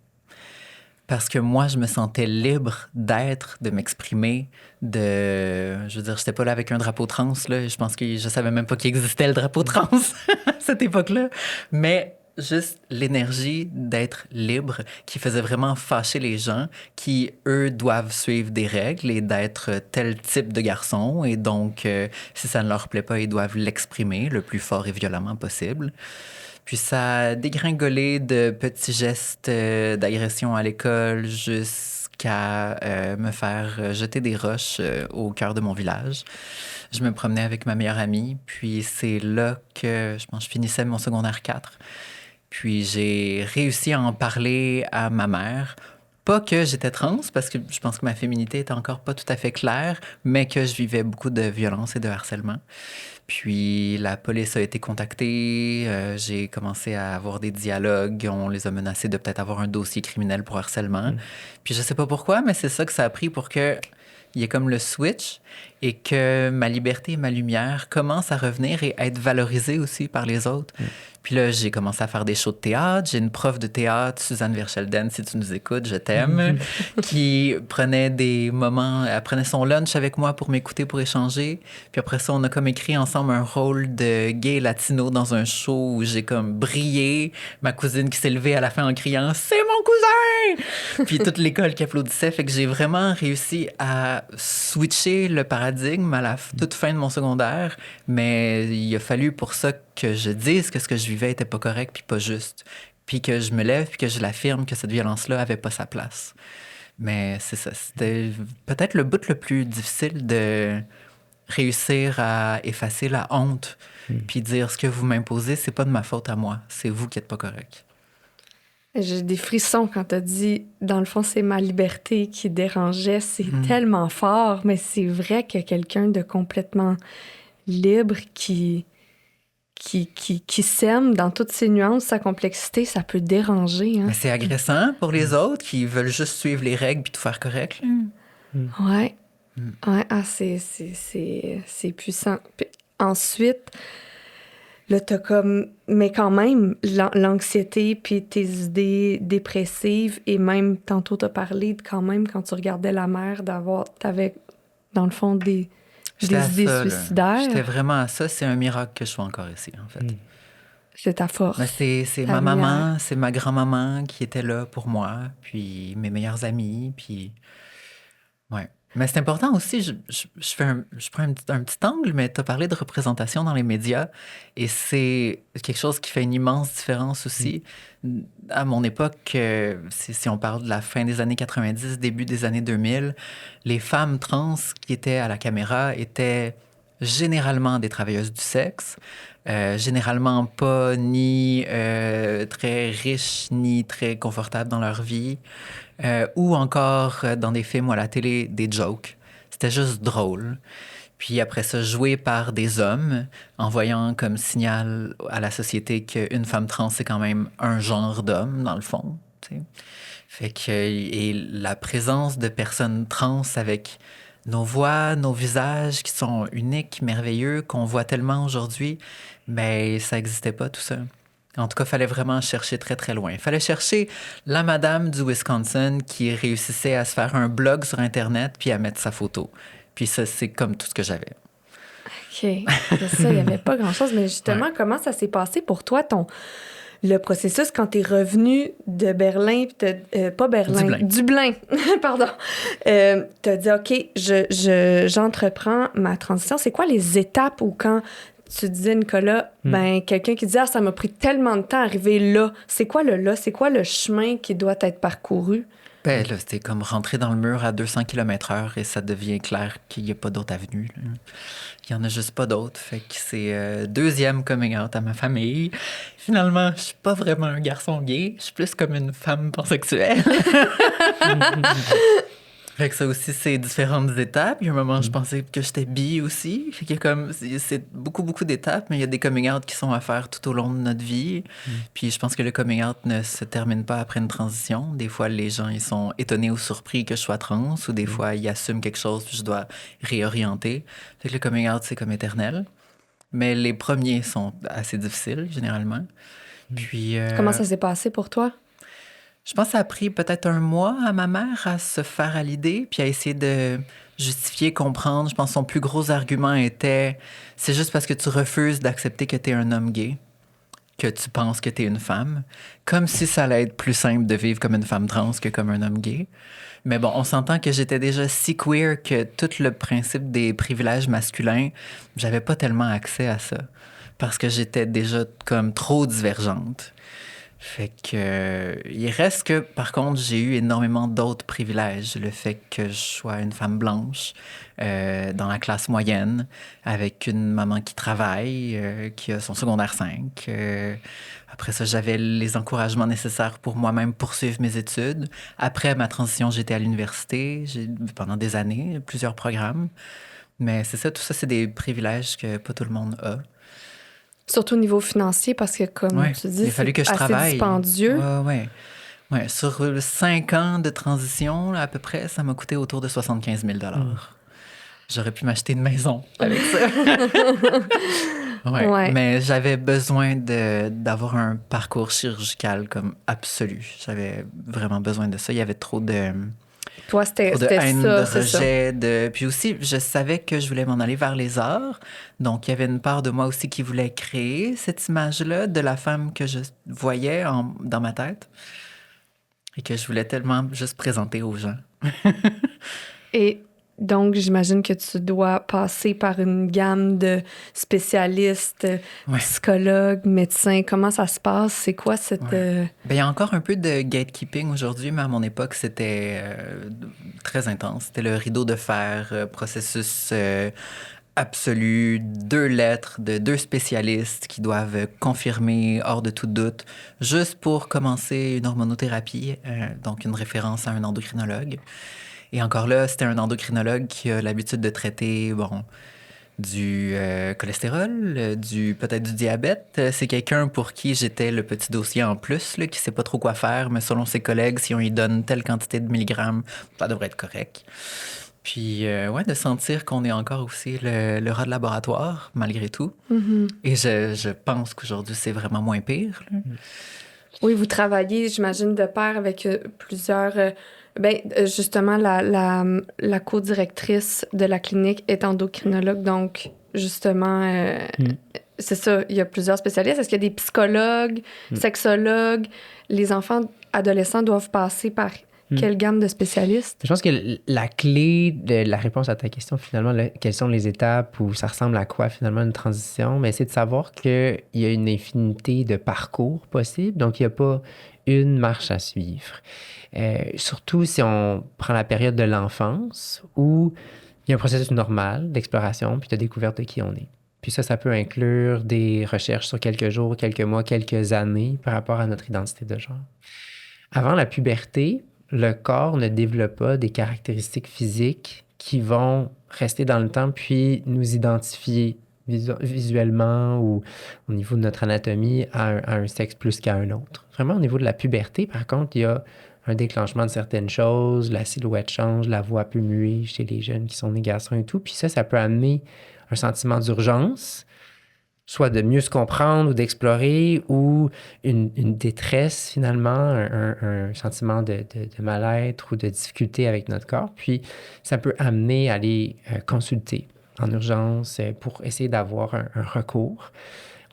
Parce que moi, je me sentais libre d'être, de m'exprimer, de... Je veux dire, j'étais pas là avec un drapeau trans, là. Je pense que je savais même pas qu'il existait le drapeau trans à cette époque-là. Mais juste l'énergie d'être libre qui faisait vraiment fâcher les gens qui, eux, doivent suivre des règles et d'être tel type de garçon. Et donc, si ça ne leur plaît pas, ils doivent l'exprimer le plus fort et violemment possible. Puis ça a dégringolé de petits gestes d'agression à l'école jusqu'à me faire jeter des roches au cœur de mon village. Je me promenais avec ma meilleure amie, puis c'est là que je pense que je finissais mon secondaire 4. Puis j'ai réussi à en parler à ma mère. Pas que j'étais trans, parce que je pense que ma féminité était encore pas tout à fait claire, mais que je vivais beaucoup de violence et de harcèlement. Puis la police a été contactée, j'ai commencé à avoir des dialogues, on les a menacés de peut-être avoir un dossier criminel pour harcèlement. Puis je sais pas pourquoi, mais c'est ça que ça a pris pour que il y ait comme le switch et que ma liberté et ma lumière commencent à revenir et à être valorisées aussi par les autres. Puis là, j'ai commencé à faire des shows de théâtre. J'ai une prof de théâtre, Suzanne Verchelden, si tu nous écoutes, je t'aime, qui prenait des moments, elle prenait son lunch avec moi pour m'écouter, pour échanger. Puis après ça, on a comme écrit ensemble un rôle de gay latino dans un show où j'ai comme brillé. Ma cousine qui s'est levée à la fin en criant « C'est mon cousin! » Puis toute l'école qui applaudissait. Fait que j'ai vraiment réussi à switcher le paradigme à la toute fin de mon secondaire. Mais il a fallu pour ça que je dise que ce que je vivais était pas correct puis pas juste. Puis que je me lève puis que je l'affirme que cette violence-là avait pas sa place. Mais c'est ça. C'était peut-être le bout le plus difficile de réussir à effacer la honte puis dire ce que vous m'imposez, c'est pas de ma faute à moi. C'est vous qui êtes pas correct. J'ai des frissons quand t'as dit, dans le fond, c'est ma liberté qui dérangeait. C'est tellement fort, mais c'est vrai que quelqu'un de complètement libre qui s'aime dans toutes ses nuances, sa complexité, ça peut déranger. Hein? Mais c'est agressant pour les autres qui veulent juste suivre les règles puis tout faire correct. Ouais. Ouais, c'est puissant. Puis ensuite, là, t'as comme... Mais quand même, l'anxiété puis tes idées dépressives, et même, tantôt, t'as parlé de quand même, quand tu regardais la mer, t'avais, dans le fond, des idées suicidaires. J'étais vraiment à ça. C'est un miracle que je sois encore ici, en fait. C'est ta force. Mais c'est ma maman, c'est ma grand-maman qui était là pour moi, puis mes meilleurs amis, puis... Ouais. Mais c'est important aussi, je prends un petit angle, mais tu as parlé de représentation dans les médias, et c'est quelque chose qui fait une immense différence aussi. À mon époque, si on parle de la fin des années 90, début des années 2000, les femmes trans qui étaient à la caméra étaient généralement des travailleuses du sexe, généralement pas ni très riches, ni très confortables dans leur vie. Ou encore dans des films ou à la télé, des jokes. C'était juste drôle. Puis après ça, joué par des hommes, envoyant comme signal à la société qu'une femme trans, c'est quand même un genre d'homme, dans le fond. T'sais. Fait que, et la présence de personnes trans avec nos voix, nos visages qui sont uniques, merveilleux, qu'on voit tellement aujourd'hui, mais ça n'existait pas tout ça. En tout cas, il fallait vraiment chercher très, très loin. Il fallait chercher la madame du Wisconsin qui réussissait à se faire un blog sur Internet puis à mettre sa photo. Puis ça, c'est comme tout ce que j'avais. OK. C'est ça, il n'y avait pas grand-chose. Mais justement, comment ça s'est passé pour toi, le processus, quand tu es revenu de Berlin, pas Berlin, Dublin, pardon. Tu as dit, OK, j'entreprends ma transition. C'est quoi les étapes où quand tu disais, Nicolas, quelqu'un qui dit, ça m'a pris tellement de temps à arriver là. C'est quoi le là? C'est quoi le chemin qui doit être parcouru? Ben là, c'est comme rentrer dans le mur à 200 km/h et ça devient clair qu'il n'y a pas d'autre avenue. Là. Il n'y en a juste pas d'autre. Fait que c'est deuxième coming out à ma famille. Finalement, je suis pas vraiment un garçon gay. Je suis plus comme une femme pansexuelle. Fait que ça aussi, c'est différentes étapes. Il y a un moment, je pensais que j'étais bi aussi. Fait qu'il y a comme, c'est beaucoup, beaucoup d'étapes, mais il y a des coming out qui sont à faire tout au long de notre vie. Puis je pense que le coming out ne se termine pas après une transition. Des fois, les gens, ils sont étonnés ou surpris que je sois trans, ou des fois, ils assument quelque chose, puis je dois réorienter. Fait que le coming out, c'est comme éternel. Mais les premiers sont assez difficiles, généralement. Puis... Comment ça s'est passé pour toi? Je pense que ça a pris peut-être un mois à ma mère à se faire à l'idée, puis à essayer de justifier, comprendre. Je pense que son plus gros argument était « c'est juste parce que tu refuses d'accepter que tu es un homme gay que tu penses que tu es une femme ». Comme si ça allait être plus simple de vivre comme une femme trans que comme un homme gay. Mais bon, on s'entend que j'étais déjà si queer que tout le principe des privilèges masculins, j'avais pas tellement accès à ça. Parce que j'étais déjà comme trop divergente. Fait que, il reste que, par contre, j'ai eu énormément d'autres privilèges. Le fait que je sois une femme blanche dans la classe moyenne, avec une maman qui travaille, qui a son secondaire 5. Après ça, j'avais les encouragements nécessaires pour moi-même poursuivre mes études. Après ma transition, j'étais à l'université pendant des années, plusieurs programmes. Mais c'est ça, tout ça, c'est des privilèges que pas tout le monde a. Surtout au niveau financier, parce que, comme tu dis, c'est que je assez travaille. dispendieux. Ouais. Sur 5 ans de transition, là, à peu près, ça m'a coûté autour de 75 000 $. J'aurais pu m'acheter une maison avec ça. Ouais. Mais j'avais besoin d'avoir un parcours chirurgical comme absolu. J'avais vraiment besoin de ça. Il y avait trop de... Toi, c'était haine, ça, de rejet, Puis aussi, je savais que je voulais m'en aller vers les arts. Donc, il y avait une part de moi aussi qui voulait créer cette image-là de la femme que je voyais dans ma tête et que je voulais tellement juste présenter aux gens. Et donc, j'imagine que tu dois passer par une gamme de spécialistes, psychologues, médecins. Comment ça se passe? C'est quoi cette... Ben, il y a encore un peu de gatekeeping aujourd'hui, mais à mon époque, c'était très intense. C'était le rideau de fer, processus absolu, 2 lettres de 2 spécialistes qui doivent confirmer hors de tout doute, juste pour commencer une hormonothérapie, donc une référence à un endocrinologue. Et encore là, c'était un endocrinologue qui a l'habitude de traiter, du cholestérol, peut-être du diabète. C'est quelqu'un pour qui j'étais le petit dossier en plus, là, qui sait pas trop quoi faire, mais selon ses collègues, si on lui donne telle quantité de milligrammes, ça devrait être correct. Puis, de sentir qu'on est encore aussi le rat de laboratoire, malgré tout. Mm-hmm. Et je pense qu'aujourd'hui, c'est vraiment moins pire. Là. Oui, vous travaillez, j'imagine, de pair avec plusieurs... justement, la co-directrice de la clinique est endocrinologue, donc justement, c'est ça, il y a plusieurs spécialistes. Est-ce qu'il y a des psychologues, sexologues? Les enfants, adolescents doivent passer par quelle gamme de spécialistes? Je pense que la clé de la réponse à ta question, finalement, quelles sont les étapes ou ça ressemble à quoi, finalement, une transition, mais c'est de savoir qu'il y a une infinité de parcours possibles, donc il n'y a pas une marche à suivre. Surtout si on prend la période de l'enfance où il y a un processus normal d'exploration puis de découverte de qui on est. Puis ça peut inclure des recherches sur quelques jours, quelques mois, quelques années par rapport à notre identité de genre. Avant la puberté, le corps ne développe pas des caractéristiques physiques qui vont rester dans le temps puis nous identifier visuellement ou au niveau de notre anatomie à un sexe plus qu'à un autre. Vraiment, au niveau de la puberté, par contre, il y a un déclenchement de certaines choses, la silhouette change, la voix peut muer chez les jeunes qui sont nés garçons et tout. Puis ça peut amener un sentiment d'urgence, soit de mieux se comprendre ou d'explorer, ou une détresse finalement, un sentiment de mal-être ou de difficulté avec notre corps. Puis ça peut amener à aller consulter en urgence pour essayer d'avoir un recours.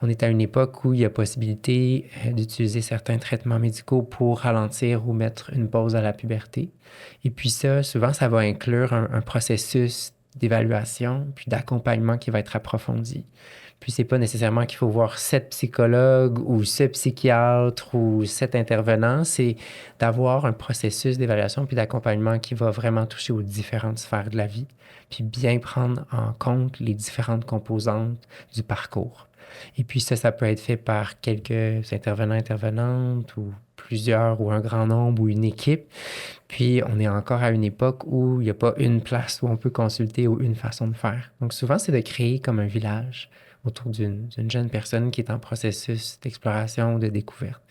On est à une époque où il y a possibilité d'utiliser certains traitements médicaux pour ralentir ou mettre une pause à la puberté. Et puis ça, souvent, ça va inclure un processus d'évaluation puis d'accompagnement qui va être approfondi. Puis c'est pas nécessairement qu'il faut voir 7 psychologues ou ce psychiatre ou cet intervenant, c'est d'avoir un processus d'évaluation puis d'accompagnement qui va vraiment toucher aux différentes sphères de la vie, puis bien prendre en compte les différentes composantes du parcours. Et puis ça peut être fait par quelques intervenants, intervenantes ou plusieurs ou un grand nombre ou une équipe. Puis on est encore à une époque où il n'y a pas une place où on peut consulter ou une façon de faire. Donc souvent, c'est de créer comme un village autour d'une jeune personne qui est en processus d'exploration, de découverte.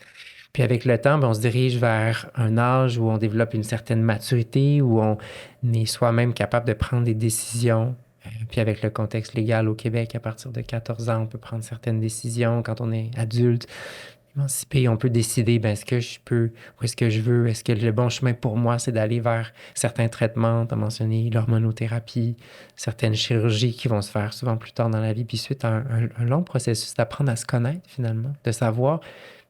Puis avec le temps, on se dirige vers un âge où on développe une certaine maturité, où on est soi-même capable de prendre des décisions. Puis avec le contexte légal au Québec, à partir de 14 ans, on peut prendre certaines décisions. Quand on est adulte, émancipé, on peut décider, est-ce que je peux, ou est-ce que je veux, est-ce que le bon chemin pour moi, c'est d'aller vers certains traitements, tu as mentionné l'hormonothérapie, certaines chirurgies qui vont se faire souvent plus tard dans la vie, puis suite à un long processus d'apprendre à se connaître finalement, de savoir,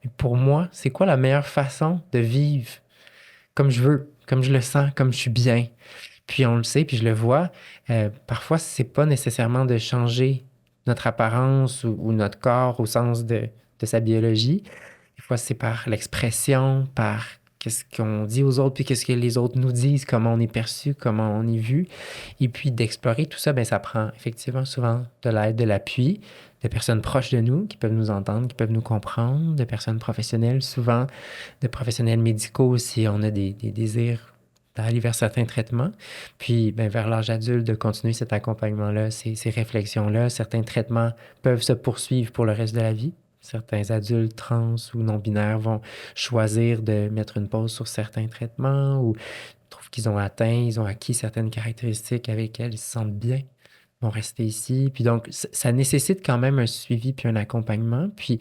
mais pour moi, c'est quoi la meilleure façon de vivre comme je veux, comme je le sens, comme je suis bien. Puis on le sait, puis je le vois, parfois, c'est pas nécessairement de changer notre apparence ou notre corps au sens de sa biologie. Des fois, c'est par l'expression, par qu'est-ce qu'on dit aux autres, puis qu'est-ce que les autres nous disent, comment on est perçu, comment on est vu. Et puis d'explorer tout ça, ça prend effectivement souvent de l'aide, de l'appui, de personnes proches de nous qui peuvent nous entendre, qui peuvent nous comprendre, de personnes professionnelles, souvent de professionnels médicaux si on a des désirs d'aller vers certains traitements. Puis, vers l'âge adulte, de continuer cet accompagnement-là, ces réflexions-là. Certains traitements peuvent se poursuivre pour le reste de la vie. Certains adultes trans ou non-binaires vont choisir de mettre une pause sur certains traitements ou trouvent qu'ils ont acquis certaines caractéristiques avec lesquelles ils se sentent bien, vont rester ici. Puis donc, ça nécessite quand même un suivi puis un accompagnement. Puis,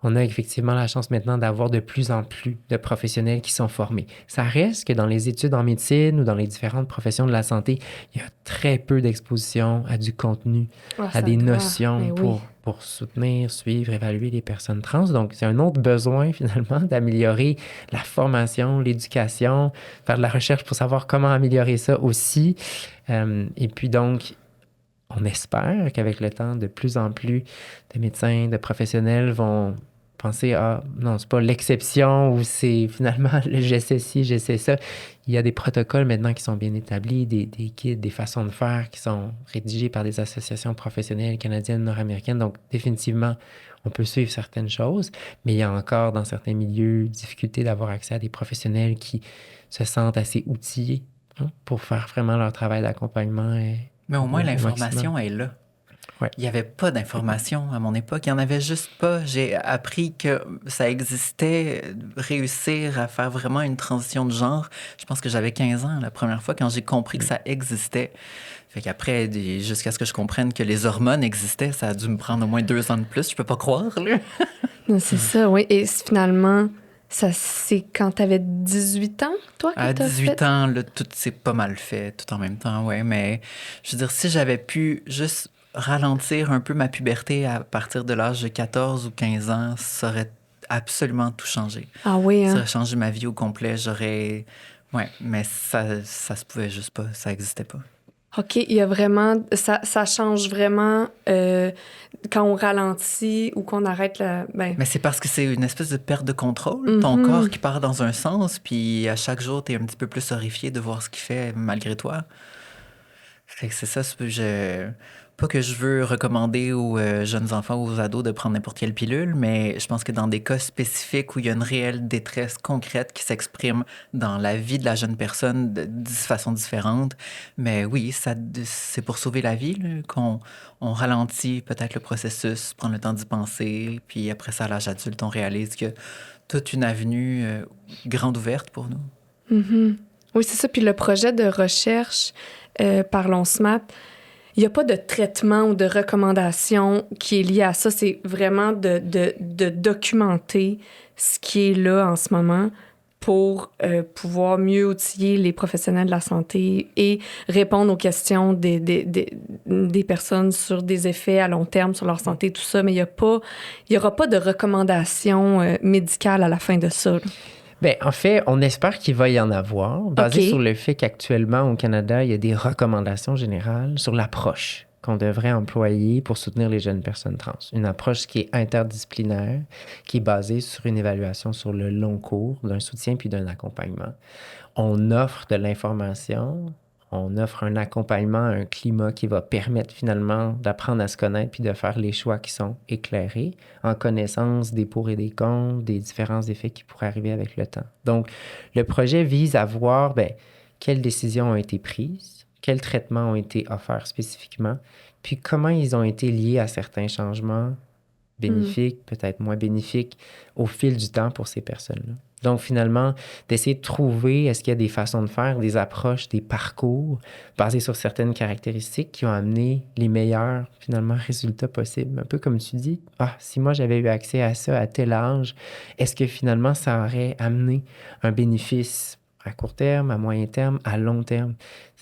on a effectivement la chance maintenant d'avoir de plus en plus de professionnels qui sont formés. Ça reste que dans les études en médecine ou dans les différentes professions de la santé, il y a très peu d'exposition à du contenu, à des notions pour soutenir, suivre, évaluer les personnes trans. Donc, c'est un autre besoin, finalement, d'améliorer la formation, l'éducation, faire de la recherche pour savoir comment améliorer ça aussi. Et puis donc, on espère qu'avec le temps, de plus en plus de médecins, de professionnels vont penser, non, c'est pas l'exception ou c'est finalement le j'essaie ci, j'essaie ça. Il y a des protocoles maintenant qui sont bien établis, des guides, des façons de faire qui sont rédigés par des associations professionnelles canadiennes, nord-américaines. Donc, définitivement, on peut suivre certaines choses, mais il y a encore dans certains milieux difficulté d'avoir accès à des professionnels qui se sentent assez outillés pour faire vraiment leur travail d'accompagnement. Mais au moins, l'information est là. Ouais. Il n'y avait pas d'information à mon époque. Il n'y en avait juste pas. J'ai appris que ça existait, réussir à faire vraiment une transition de genre. Je pense que j'avais 15 ans la première fois quand j'ai compris que ça existait. Fait qu'après, jusqu'à ce que je comprenne que les hormones existaient, ça a dû me prendre au moins 2 ans de plus. Je peux pas croire, là. C'est ça, oui. Et finalement, ça, c'est quand tu avais 18 ans, toi, que À t'as 18 fait? ans, là, tout s'est pas mal fait, tout en même temps, ouais. Mais je veux dire, si j'avais pu juste ralentir un peu ma puberté à partir de l'âge de 14 ou 15 ans, ça aurait absolument tout changé. Ah oui, Ça hein? aurait changé ma vie au complet. Ouais, mais ça se pouvait juste pas. Ça existait pas. OK, il y a vraiment... Ça change vraiment quand on ralentit ou qu'on arrête la... Mais c'est parce que c'est une espèce de perte de contrôle. Ton corps qui part dans un sens, puis à chaque jour, t'es un petit peu plus horrifié de voir ce qu'il fait malgré toi. Fait que c'est ça, pas que je veux recommander aux jeunes enfants ou aux ados de prendre n'importe quelle pilule, mais je pense que dans des cas spécifiques où il y a une réelle détresse concrète qui s'exprime dans la vie de la jeune personne de façon différente, mais oui, c'est pour sauver la vie là, qu'on ralentit peut-être le processus, prendre le temps d'y penser, puis après ça, à l'âge adulte, on réalise que toute une avenue grande ouverte pour nous. Mm-hmm. Oui, c'est ça. Puis le projet de recherche Parlons SMAP, il n'y a pas de traitement ou de recommandation qui est lié à ça. C'est vraiment de documenter ce qui est là en ce moment pour pouvoir mieux outiller les professionnels de la santé et répondre aux questions des personnes sur des effets à long terme sur leur santé, tout ça. Mais il n'y aura pas de recommandation médicale à la fin de ça, là. Bien, en fait, on espère qu'il va y en avoir, basé sur le fait qu'actuellement, au Canada, il y a des recommandations générales sur l'approche qu'on devrait employer pour soutenir les jeunes personnes trans. Une approche qui est interdisciplinaire, qui est basée sur une évaluation sur le long cours, d'un soutien puis d'un accompagnement. On offre de l'information, on offre un accompagnement, un climat qui va permettre finalement d'apprendre à se connaître puis de faire les choix qui sont éclairés, en connaissance des pour et des contre, des différents effets qui pourraient arriver avec le temps. Donc, le projet vise à voir quelles décisions ont été prises, quels traitements ont été offerts spécifiquement, puis comment ils ont été liés à certains changements bénéfiques, peut-être moins bénéfiques, au fil du temps pour ces personnes-là. Donc, finalement, d'essayer de trouver, est-ce qu'il y a des façons de faire, des approches, des parcours basés sur certaines caractéristiques qui ont amené les meilleurs, finalement, résultats possibles. Un peu comme tu dis, si moi j'avais eu accès à ça à tel âge, est-ce que finalement ça aurait amené un bénéfice à court terme, à moyen terme, à long terme?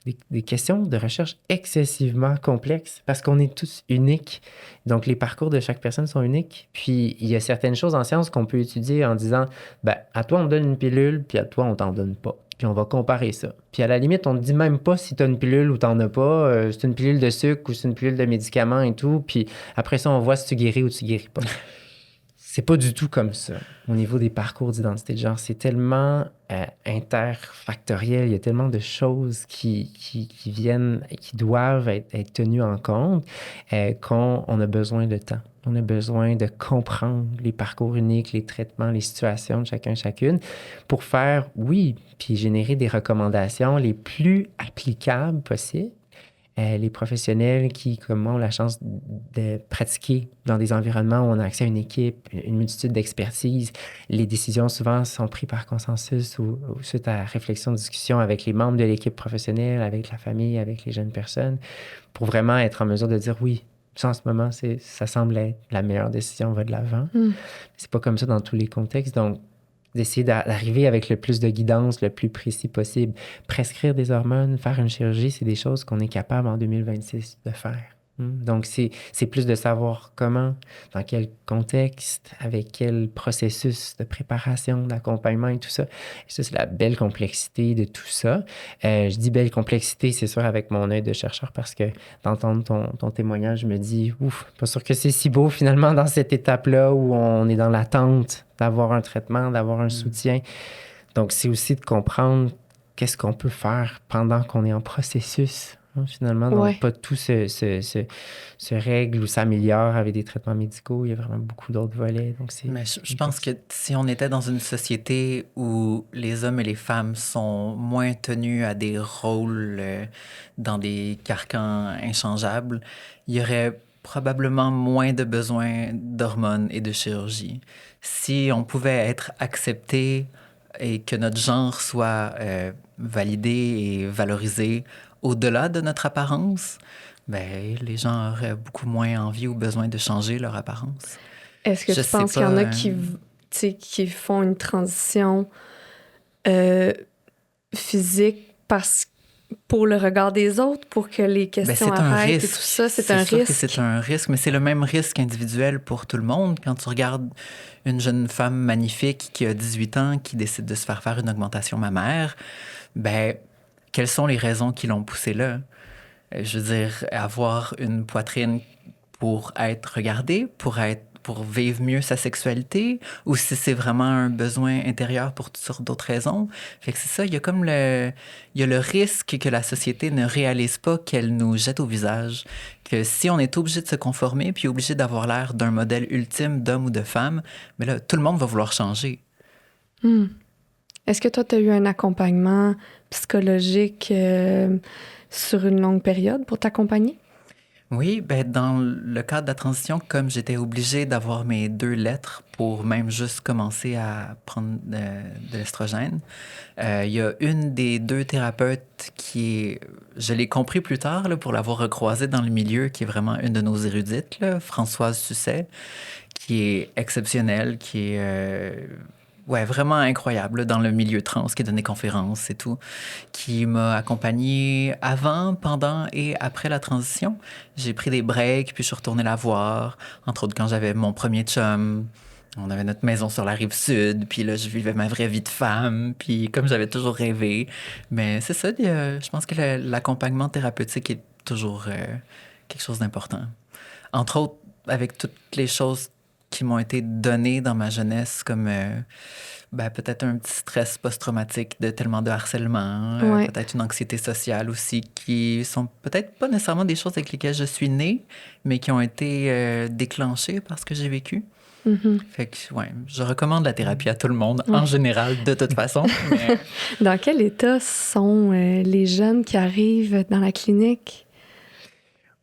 C'est des questions de recherche excessivement complexes parce qu'on est tous uniques. Donc, les parcours de chaque personne sont uniques. Puis, il y a certaines choses en sciences qu'on peut étudier en disant, à toi, on te donne une pilule, puis à toi, on t'en donne pas. Puis, on va comparer ça. Puis, à la limite, on ne dit même pas si tu as une pilule ou tu n'en as pas. C'est une pilule de sucre ou c'est une pilule de médicaments et tout. Puis, après ça, on voit si tu guéris ou tu guéris pas. C'est pas du tout comme ça. Au niveau des parcours d'identité de genre, c'est tellement interfactoriel. Il y a tellement de choses qui viennent, qui doivent être tenues en compte qu'on a besoin de temps. On a besoin de comprendre les parcours uniques, les traitements, les situations de chacun, chacune pour faire, puis générer des recommandations les plus applicables possibles. Les professionnels qui, comme moi, ont la chance de pratiquer dans des environnements où on a accès à une équipe, une multitude d'expertises. Les décisions, souvent, sont prises par consensus ou suite à réflexion, discussion avec les membres de l'équipe professionnelle, avec la famille, avec les jeunes personnes, pour vraiment être en mesure de dire oui, ça, en ce moment, ça semble être la meilleure décision, on va de l'avant. C'est pas comme ça dans tous les contextes. Donc, d'essayer d'arriver avec le plus de guidance, le plus précis possible. Prescrire des hormones, faire une chirurgie, c'est des choses qu'on est capable en 2026 de faire. Donc, c'est plus de savoir comment, dans quel contexte, avec quel processus de préparation, d'accompagnement et tout ça. Et ça, c'est la belle complexité de tout ça. Je dis belle complexité, c'est sûr, avec mon œil de chercheur, parce que d'entendre ton témoignage, je me dis, pas sûr que c'est si beau finalement dans cette étape-là où on est dans l'attente d'avoir un traitement, d'avoir un soutien. Donc, c'est aussi de comprendre qu'est-ce qu'on peut faire pendant qu'on est en processus. Finalement, donc pas tout se règle ou s'améliore avec des traitements médicaux. Il y a vraiment beaucoup d'autres volets. Donc Mais je pense que si on était dans une société où les hommes et les femmes sont moins tenus à des rôles dans des carcans inchangeables, il y aurait probablement moins de besoin d'hormones et de chirurgie. Si on pouvait être accepté et que notre genre soit validé et valorisé au-delà de notre apparence, les gens auraient beaucoup moins envie ou besoin de changer leur apparence. Est-ce que tu penses qu'il y en a qui font une transition physique pour le regard des autres, pour que les questions arrêtent et tout ça? C'est un risque. C'est sûr que c'est un risque, mais c'est le même risque individuel pour tout le monde. Quand tu regardes une jeune femme magnifique qui a 18 ans, qui décide de se faire une augmentation mammaire, quelles sont les raisons qui l'ont poussée là? Je veux dire, avoir une poitrine pour être regardée, pour vivre mieux sa sexualité, ou si c'est vraiment un besoin intérieur pour toutes sortes d'autres raisons. Fait que c'est ça, il y a le risque que la société ne réalise pas qu'elle nous jette au visage, que si on est obligé de se conformer, puis obligé d'avoir l'air d'un modèle ultime d'homme ou de femme, mais là, tout le monde va vouloir changer. Est-ce que toi, tu as eu un accompagnement psychologique sur une longue période pour t'accompagner? Oui, dans le cadre de la transition, comme j'étais obligée d'avoir mes 2 lettres pour même juste commencer à prendre de l'estrogène, il y a une des 2 thérapeutes je l'ai compris plus tard là, pour l'avoir recroisée dans le milieu, qui est vraiment une de nos érudites, là, Françoise Susset, qui est exceptionnelle, qui est vraiment incroyable dans le milieu trans, qui donne des conférences et tout, qui m'a accompagnée avant, pendant et après la transition. J'ai pris des breaks, puis je suis retournée la voir, entre autres quand j'avais mon premier chum. On avait notre maison sur la rive sud, puis là, je vivais ma vraie vie de femme, puis comme j'avais toujours rêvé. Mais c'est ça, je pense que l'accompagnement thérapeutique est toujours quelque chose d'important. Entre autres, avec toutes les choses qui m'ont été données dans ma jeunesse, comme peut-être un petit stress post-traumatique de tellement de harcèlement, peut-être une anxiété sociale aussi, qui sont peut-être pas nécessairement des choses avec lesquelles je suis née, mais qui ont été déclenchées par ce que j'ai vécu. Fait que, je recommande la thérapie à tout le monde, en général, de toute façon. Mais... Dans quel état sont les jeunes qui arrivent dans la clinique?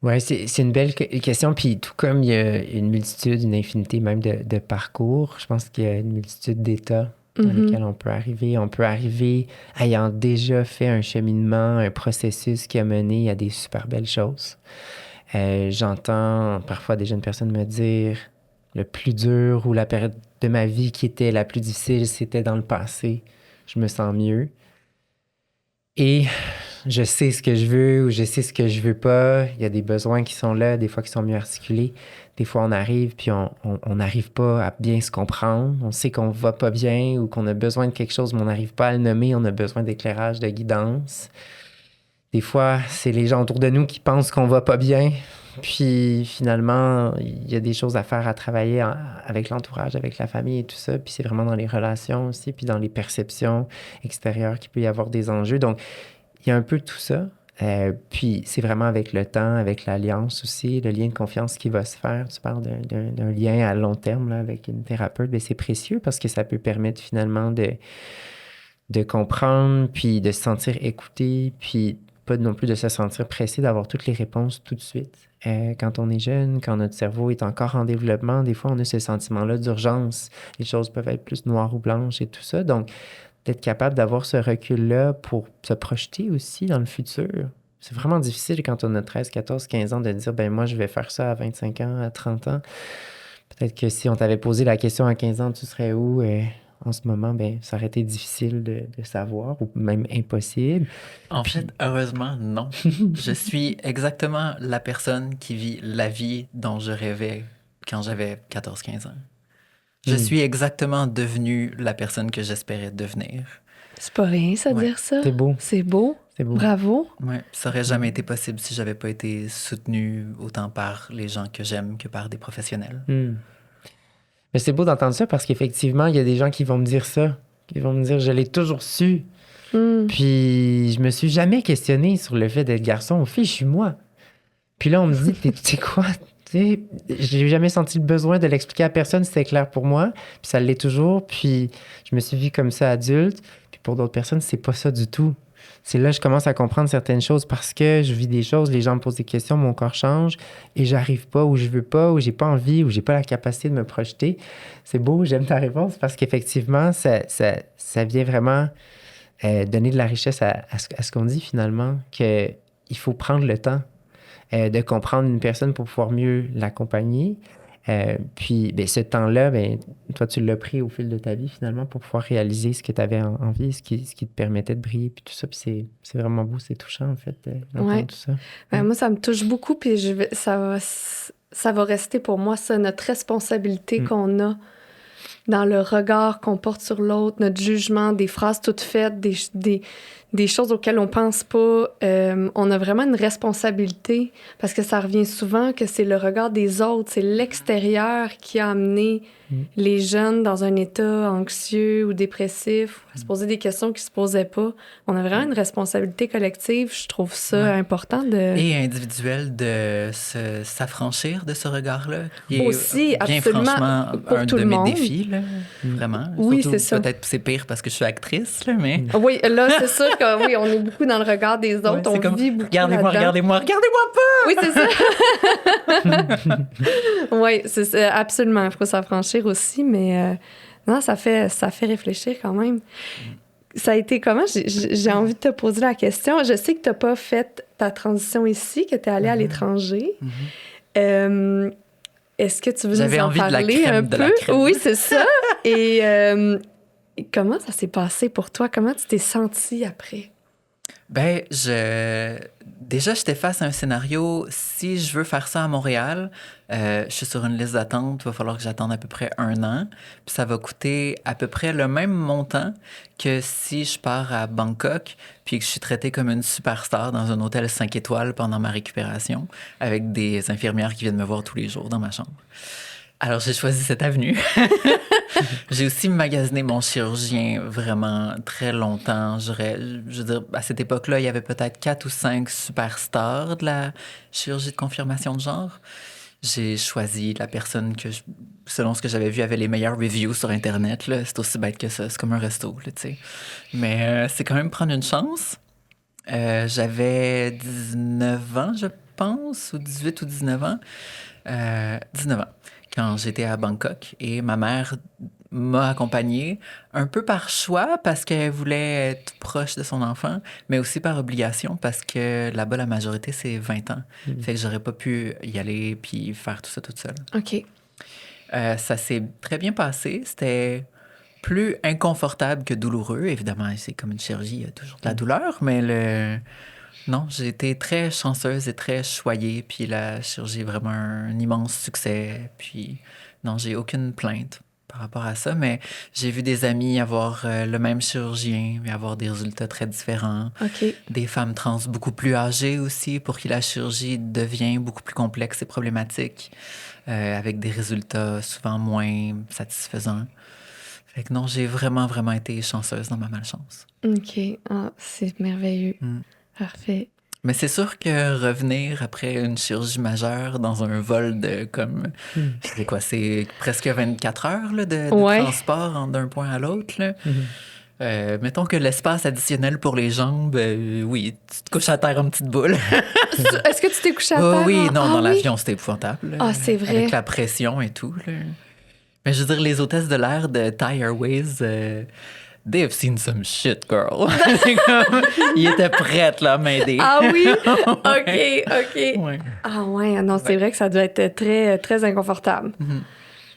Oui, c'est une belle question. Puis tout comme il y a une multitude, une infinité même de parcours, je pense qu'il y a une multitude d'états dans lesquels on peut arriver. On peut arriver ayant déjà fait un cheminement, un processus qui a mené à des super belles choses. J'entends parfois des jeunes personnes me dire le plus dur ou la période de ma vie qui était la plus difficile, c'était dans le passé. Je me sens mieux. Et je sais ce que je veux ou je sais ce que je veux pas. Il y a des besoins qui sont là, des fois qui sont mieux articulés. Des fois, on arrive puis on n'arrive pas à bien se comprendre. On sait qu'on va pas bien ou qu'on a besoin de quelque chose, mais on n'arrive pas à le nommer. On a besoin d'éclairage, de guidance. Des fois, c'est les gens autour de nous qui pensent qu'on va pas bien. Puis finalement, il y a des choses à faire, à travailler avec l'entourage, avec la famille et tout ça. Puis c'est vraiment dans les relations aussi, puis dans les perceptions extérieures qu'il peut y avoir des enjeux. Donc, il y a un peu de tout ça. Puis c'est vraiment avec le temps, avec l'alliance aussi, le lien de confiance qui va se faire. Tu parles d'un lien à long terme là, avec une thérapeute. Bien, c'est précieux parce que ça peut permettre finalement de comprendre, puis de se sentir écouté, puis pas non plus de se sentir pressé d'avoir toutes les réponses tout de suite. Quand on est jeune, quand notre cerveau est encore en développement, des fois, on a ce sentiment-là d'urgence. Les choses peuvent être plus noires ou blanches et tout ça. Donc, d'être capable d'avoir ce recul-là pour se projeter aussi dans le futur. C'est vraiment difficile quand on a 13, 14, 15 ans de dire, ben moi, je vais faire ça à 25 ans, à 30 ans. Peut-être que si on t'avait posé la question à 15 ans, tu serais où? En ce moment, ben, ça aurait été difficile de savoir ou même impossible. En fait, heureusement, non. Je suis exactement la personne qui vit la vie dont je rêvais quand j'avais 14-15 ans. Je suis exactement devenue la personne que j'espérais devenir. C'est pas rien, ça, dire ça. C'est beau. C'est beau. C'est beau. Bravo. Ouais, ça aurait jamais été possible si j'avais pas été soutenue autant par les gens que j'aime que par des professionnels. Mais c'est beau d'entendre ça parce qu'effectivement, il y a des gens qui vont me dire ça, qui vont me dire « je l'ai toujours su ». Puis je me suis jamais questionné sur le fait d'être garçon ou fille, je suis moi. Puis là, on me dit « tu sais quoi? » J'ai jamais senti le besoin de l'expliquer à personne, c'était clair pour moi. Puis ça l'est toujours. Puis je me suis vu comme ça adulte. Puis pour d'autres personnes, c'est pas ça du tout. C'est là que je commence à comprendre certaines choses parce que je vis des choses, les gens me posent des questions, mon corps change et j'arrive pas ou je veux pas ou j'ai pas envie ou j'ai pas la capacité de me projeter. C'est beau, j'aime ta réponse parce qu'effectivement, ça vient vraiment donner de la richesse à ce qu'on dit finalement, qu'il faut prendre le temps de comprendre une personne pour pouvoir mieux l'accompagner. Puis, ben, ce temps-là, ben, toi, tu l'as pris au fil de ta vie, finalement, pour pouvoir réaliser ce que tu avais envie, ce qui te permettait de briller, puis tout ça. Puis c'est vraiment beau, c'est touchant, en fait, d'entendre tout ça. Ben, moi, ça me touche beaucoup, puis ça va rester pour moi, ça, notre responsabilité qu'on a dans le regard qu'on porte sur l'autre, notre jugement, des phrases toutes faites, des choses auxquelles on pense pas. On a vraiment une responsabilité parce que ça revient souvent que c'est le regard des autres, c'est l'extérieur qui a amené les jeunes dans un état anxieux ou dépressif, à se poser des questions qui se posaient pas. On a vraiment une responsabilité collective. Je trouve ça important de... Et individuel de s'affranchir de ce regard-là. Aussi, bien absolument, franchement, pour un tout de le mes monde. défis, là, vraiment. Oui, Surtout, c'est ça. Peut-être c'est pire parce que je suis actrice, là, mais... Oui, là, c'est sûr que oui, on est beaucoup dans le regard des autres. Ouais, on comme, vit beaucoup regardez-moi, là-dedans. regardez-moi pas! Oui, c'est ça. Oui, c'est absolument. Il faut s'affranchir aussi, mais non, ça fait réfléchir quand même. Ça a été comment? J'ai envie de te poser la question. Je sais que tu n'as pas fait ta transition ici, que tu es allé à l'étranger. Est-ce que tu veux nous en parler un peu? Oui, c'est ça. Et comment ça s'est passé pour toi? Comment tu t'es sentie après? Ben, déjà, j'étais face à un scénario. Si je veux faire ça à Montréal, je suis sur une liste d'attente. Il va falloir que j'attende à peu près 1 an. Puis ça va coûter à peu près le même montant que si je pars à Bangkok puis que je suis traitée comme une superstar dans un hôtel 5 étoiles pendant ma récupération avec des infirmières qui viennent me voir tous les jours dans ma chambre. Alors, j'ai choisi cette avenue. J'ai aussi magasiné mon chirurgien vraiment très longtemps. Je veux dire, à cette époque-là, il y avait peut-être 4 ou 5 superstars de la chirurgie de confirmation de genre. J'ai choisi la personne selon ce que j'avais vu, avait les meilleures reviews sur Internet. Là. C'est aussi bête que ça. C'est comme un resto, là, tu sais. Mais c'est quand même prendre une chance. J'avais 19 ans, je pense, ou 18 ou 19 ans. 19 ans, quand j'étais à Bangkok. Et ma mère m'a accompagnée un peu par choix parce qu'elle voulait être proche de son enfant, mais aussi par obligation parce que là-bas, la majorité, c'est 20 ans. Fait que j'aurais pas pu y aller puis faire tout ça toute seule. OK. Ça s'est très bien passé. C'était plus inconfortable que douloureux. Évidemment, c'est comme une chirurgie, il y a toujours de la douleur, mais non, j'ai été très chanceuse et très choyée. Puis la chirurgie est vraiment un immense succès. Puis non, j'ai aucune plainte par rapport à ça. Mais j'ai vu des amis avoir le même chirurgien, mais avoir des résultats très différents. OK. Des femmes trans beaucoup plus âgées aussi, pour qui la chirurgie devient beaucoup plus complexe et problématique, avec des résultats souvent moins satisfaisants. Fait que non, j'ai vraiment, vraiment été chanceuse dans ma malchance. OK. Ah, c'est merveilleux. Parfait. Mais c'est sûr que revenir après une chirurgie majeure dans un vol de comme... C'est quoi? C'est presque 24 heures là, de Ouais. transport d'un point à l'autre. Là. Mettons que l'espace additionnel pour les jambes, oui, tu te couches à terre en petite boule. Est-ce que tu t'es couché à Oh, terre? oui, non, Ah, dans oui? l'avion, c'était épouvantable. Ah, c'est vrai. Avec la pression et tout. Là. Mais je veux dire, les hôtesses de l'air de Thai Airways... They have seen some shit, girl. Ils étaient prêtes là, à m'aider. Ah oui? Ouais. OK. Ouais. Ah ouais, non, c'est vrai que ça doit être très, très inconfortable.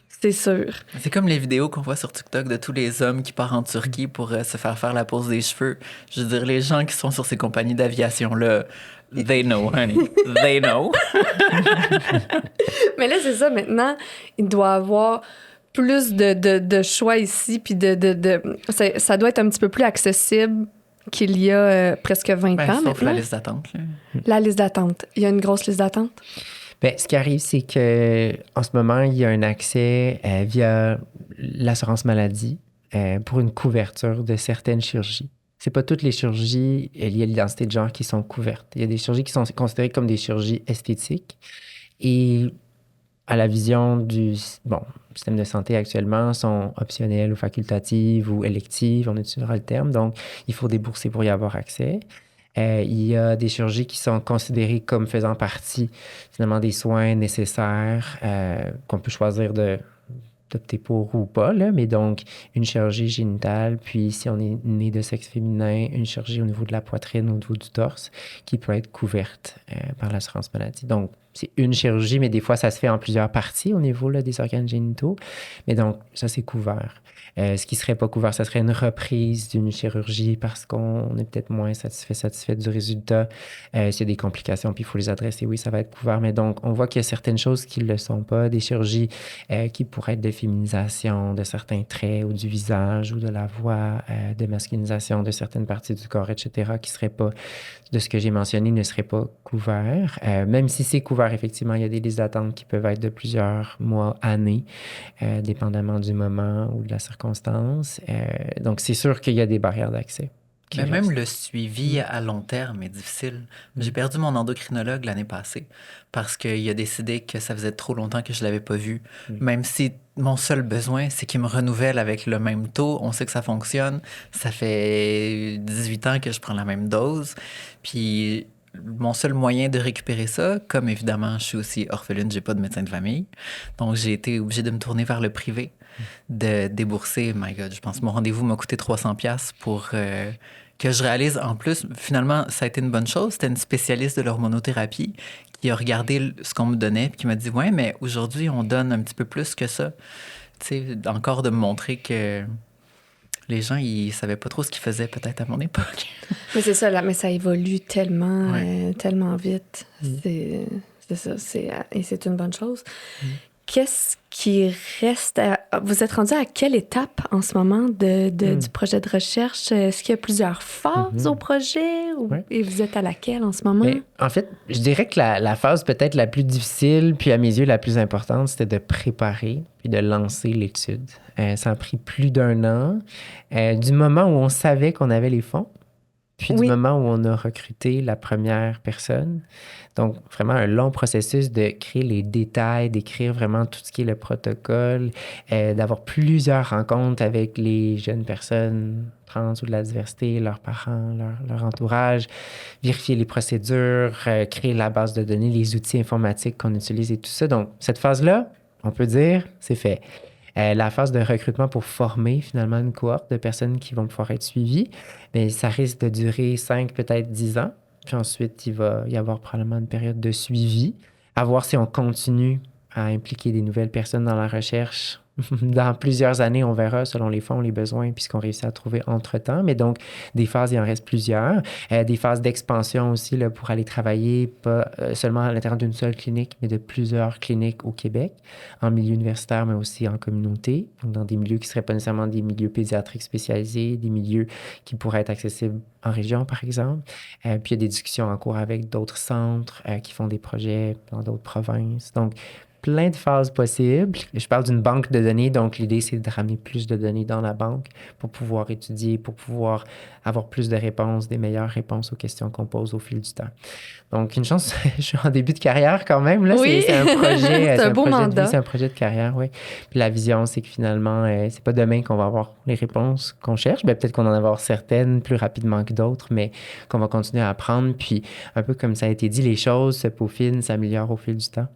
C'est sûr. C'est comme les vidéos qu'on voit sur TikTok de tous les hommes qui partent en Turquie pour se faire la pose des cheveux. Je veux dire, les gens qui sont sur ces compagnies d'aviation-là, they know, honey. They know. Mais là, c'est ça, maintenant, il doit avoir plus de choix ici, puis ça doit être un petit peu plus accessible qu'il y a presque 20 ans Sauf maintenant. la liste d'attente. Là. La liste d'attente. Il y a une grosse liste d'attente? Bien, ce qui arrive, c'est que en ce moment, il y a un accès via l'assurance maladie pour une couverture de certaines chirurgies. C'est pas toutes les chirurgies liées à l'identité de genre qui sont couvertes. Il y a des chirurgies qui sont considérées comme des chirurgies esthétiques et à la vision du système de santé actuellement sont optionnelles ou facultatives ou électives, on utilisera le terme. Donc, il faut débourser pour y avoir accès. Il y a des chirurgies qui sont considérées comme faisant partie, finalement, des soins nécessaires qu'on peut choisir d'opter pour ou pas, là. Mais donc, une chirurgie génitale, puis si on est né de sexe féminin, une chirurgie au niveau de la poitrine, au niveau du torse, qui peut être couverte par l'assurance maladie. Donc, c'est une chirurgie, mais des fois, ça se fait en plusieurs parties au niveau là, des organes génitaux. Mais donc, ça, c'est couvert. Ce qui ne serait pas couvert, ça serait une reprise d'une chirurgie parce qu'on est peut-être moins satisfait du résultat. S'il y a des complications, puis il faut les adresser, oui, ça va être couvert. Mais donc, on voit qu'il y a certaines choses qui ne le sont pas. Des chirurgies qui pourraient être de féminisation de certains traits ou du visage ou de la voix, de masculinisation de certaines parties du corps, etc., qui ne seraient pas, de ce que j'ai mentionné, ne seraient pas couverts. Même si c'est couvert, effectivement, il y a des listes d'attente qui peuvent être de plusieurs mois, années, dépendamment du moment ou de la circonstance. Donc, c'est sûr qu'il y a des barrières d'accès. Mais même le suivi à long terme est difficile. J'ai perdu mon endocrinologue l'année passée parce qu'il a décidé que ça faisait trop longtemps que je ne l'avais pas vu. Même si mon seul besoin, c'est qu'il me renouvelle avec le même taux. On sait que ça fonctionne. Ça fait 18 ans que je prends la même dose. Puis mon seul moyen de récupérer ça, comme évidemment, je suis aussi orpheline, j'ai pas de médecin de famille. Donc, j'ai été obligée de me tourner vers le privé, de débourser. My God, je pense que mon rendez-vous m'a coûté 300$ pour que je réalise. En plus, finalement, ça a été une bonne chose. C'était une spécialiste de l'hormonothérapie qui a regardé ce qu'on me donnait puis qui m'a dit « Ouais, mais aujourd'hui, on donne un petit peu plus que ça. » Tu sais, encore de me montrer que Les gens, ils savaient pas trop ce qu'ils faisaient peut-être à mon époque. Mais c'est ça, là, mais ça évolue tellement, Ouais. tellement vite. Mm. C'est ça, et c'est une bonne chose. Mm. Qu'est-ce qui reste vous êtes rendu à quelle étape en ce moment du projet de recherche? Est-ce qu'il y a plusieurs phases au projet Ouais. et vous êtes à laquelle en ce moment? Mais, en fait, je dirais que la phase peut-être la plus difficile, puis à mes yeux la plus importante, c'était de préparer puis de lancer l'étude. Ça a pris plus d'1 an. Du moment où on savait qu'on avait les fonds, puis du Oui. moment où on a recruté la première personne. Donc, vraiment un long processus de créer les détails, d'écrire vraiment tout ce qui est le protocole, d'avoir plusieurs rencontres avec les jeunes personnes trans ou de la diversité, leurs parents, leur entourage, vérifier les procédures, créer la base de données, les outils informatiques qu'on utilise et tout ça. Donc, cette phase-là, on peut dire, c'est fait. La phase de recrutement pour former finalement une cohorte de personnes qui vont pouvoir être suivies, mais ça risque de durer 5, peut-être 10 ans. Puis ensuite, il va y avoir probablement une période de suivi, à voir si on continue à impliquer des nouvelles personnes dans la recherche. Dans plusieurs années, on verra selon les fonds, les besoins, puis ce qu'on réussit à trouver entre-temps. Mais donc, des phases, il en reste plusieurs. Des phases d'expansion aussi là, pour aller travailler, pas seulement à l'intérieur d'une seule clinique, mais de plusieurs cliniques au Québec, en milieu universitaire, mais aussi en communauté. Donc, dans des milieux qui ne seraient pas nécessairement des milieux pédiatriques spécialisés, des milieux qui pourraient être accessibles en région, par exemple. Puis, il y a des discussions en cours avec d'autres centres qui font des projets dans d'autres provinces. Donc, plein de phases possibles. Je parle d'une banque de données, donc l'idée, c'est de ramener plus de données dans la banque pour pouvoir étudier, pour pouvoir avoir plus de réponses, des meilleures réponses aux questions qu'on pose au fil du temps. Donc, une chance, je suis en début de carrière quand même. Là, Oui. c'est un projet, c'est un beau projet de mandat. vie, c'est un projet de carrière, oui. Puis la vision, c'est que finalement, c'est pas demain qu'on va avoir les réponses qu'on cherche. Ben, peut-être qu'on en va avoir certaines plus rapidement que d'autres, mais qu'on va continuer à apprendre. Puis, un peu comme ça a été dit, les choses se peaufinent, s'améliorent au fil du temps.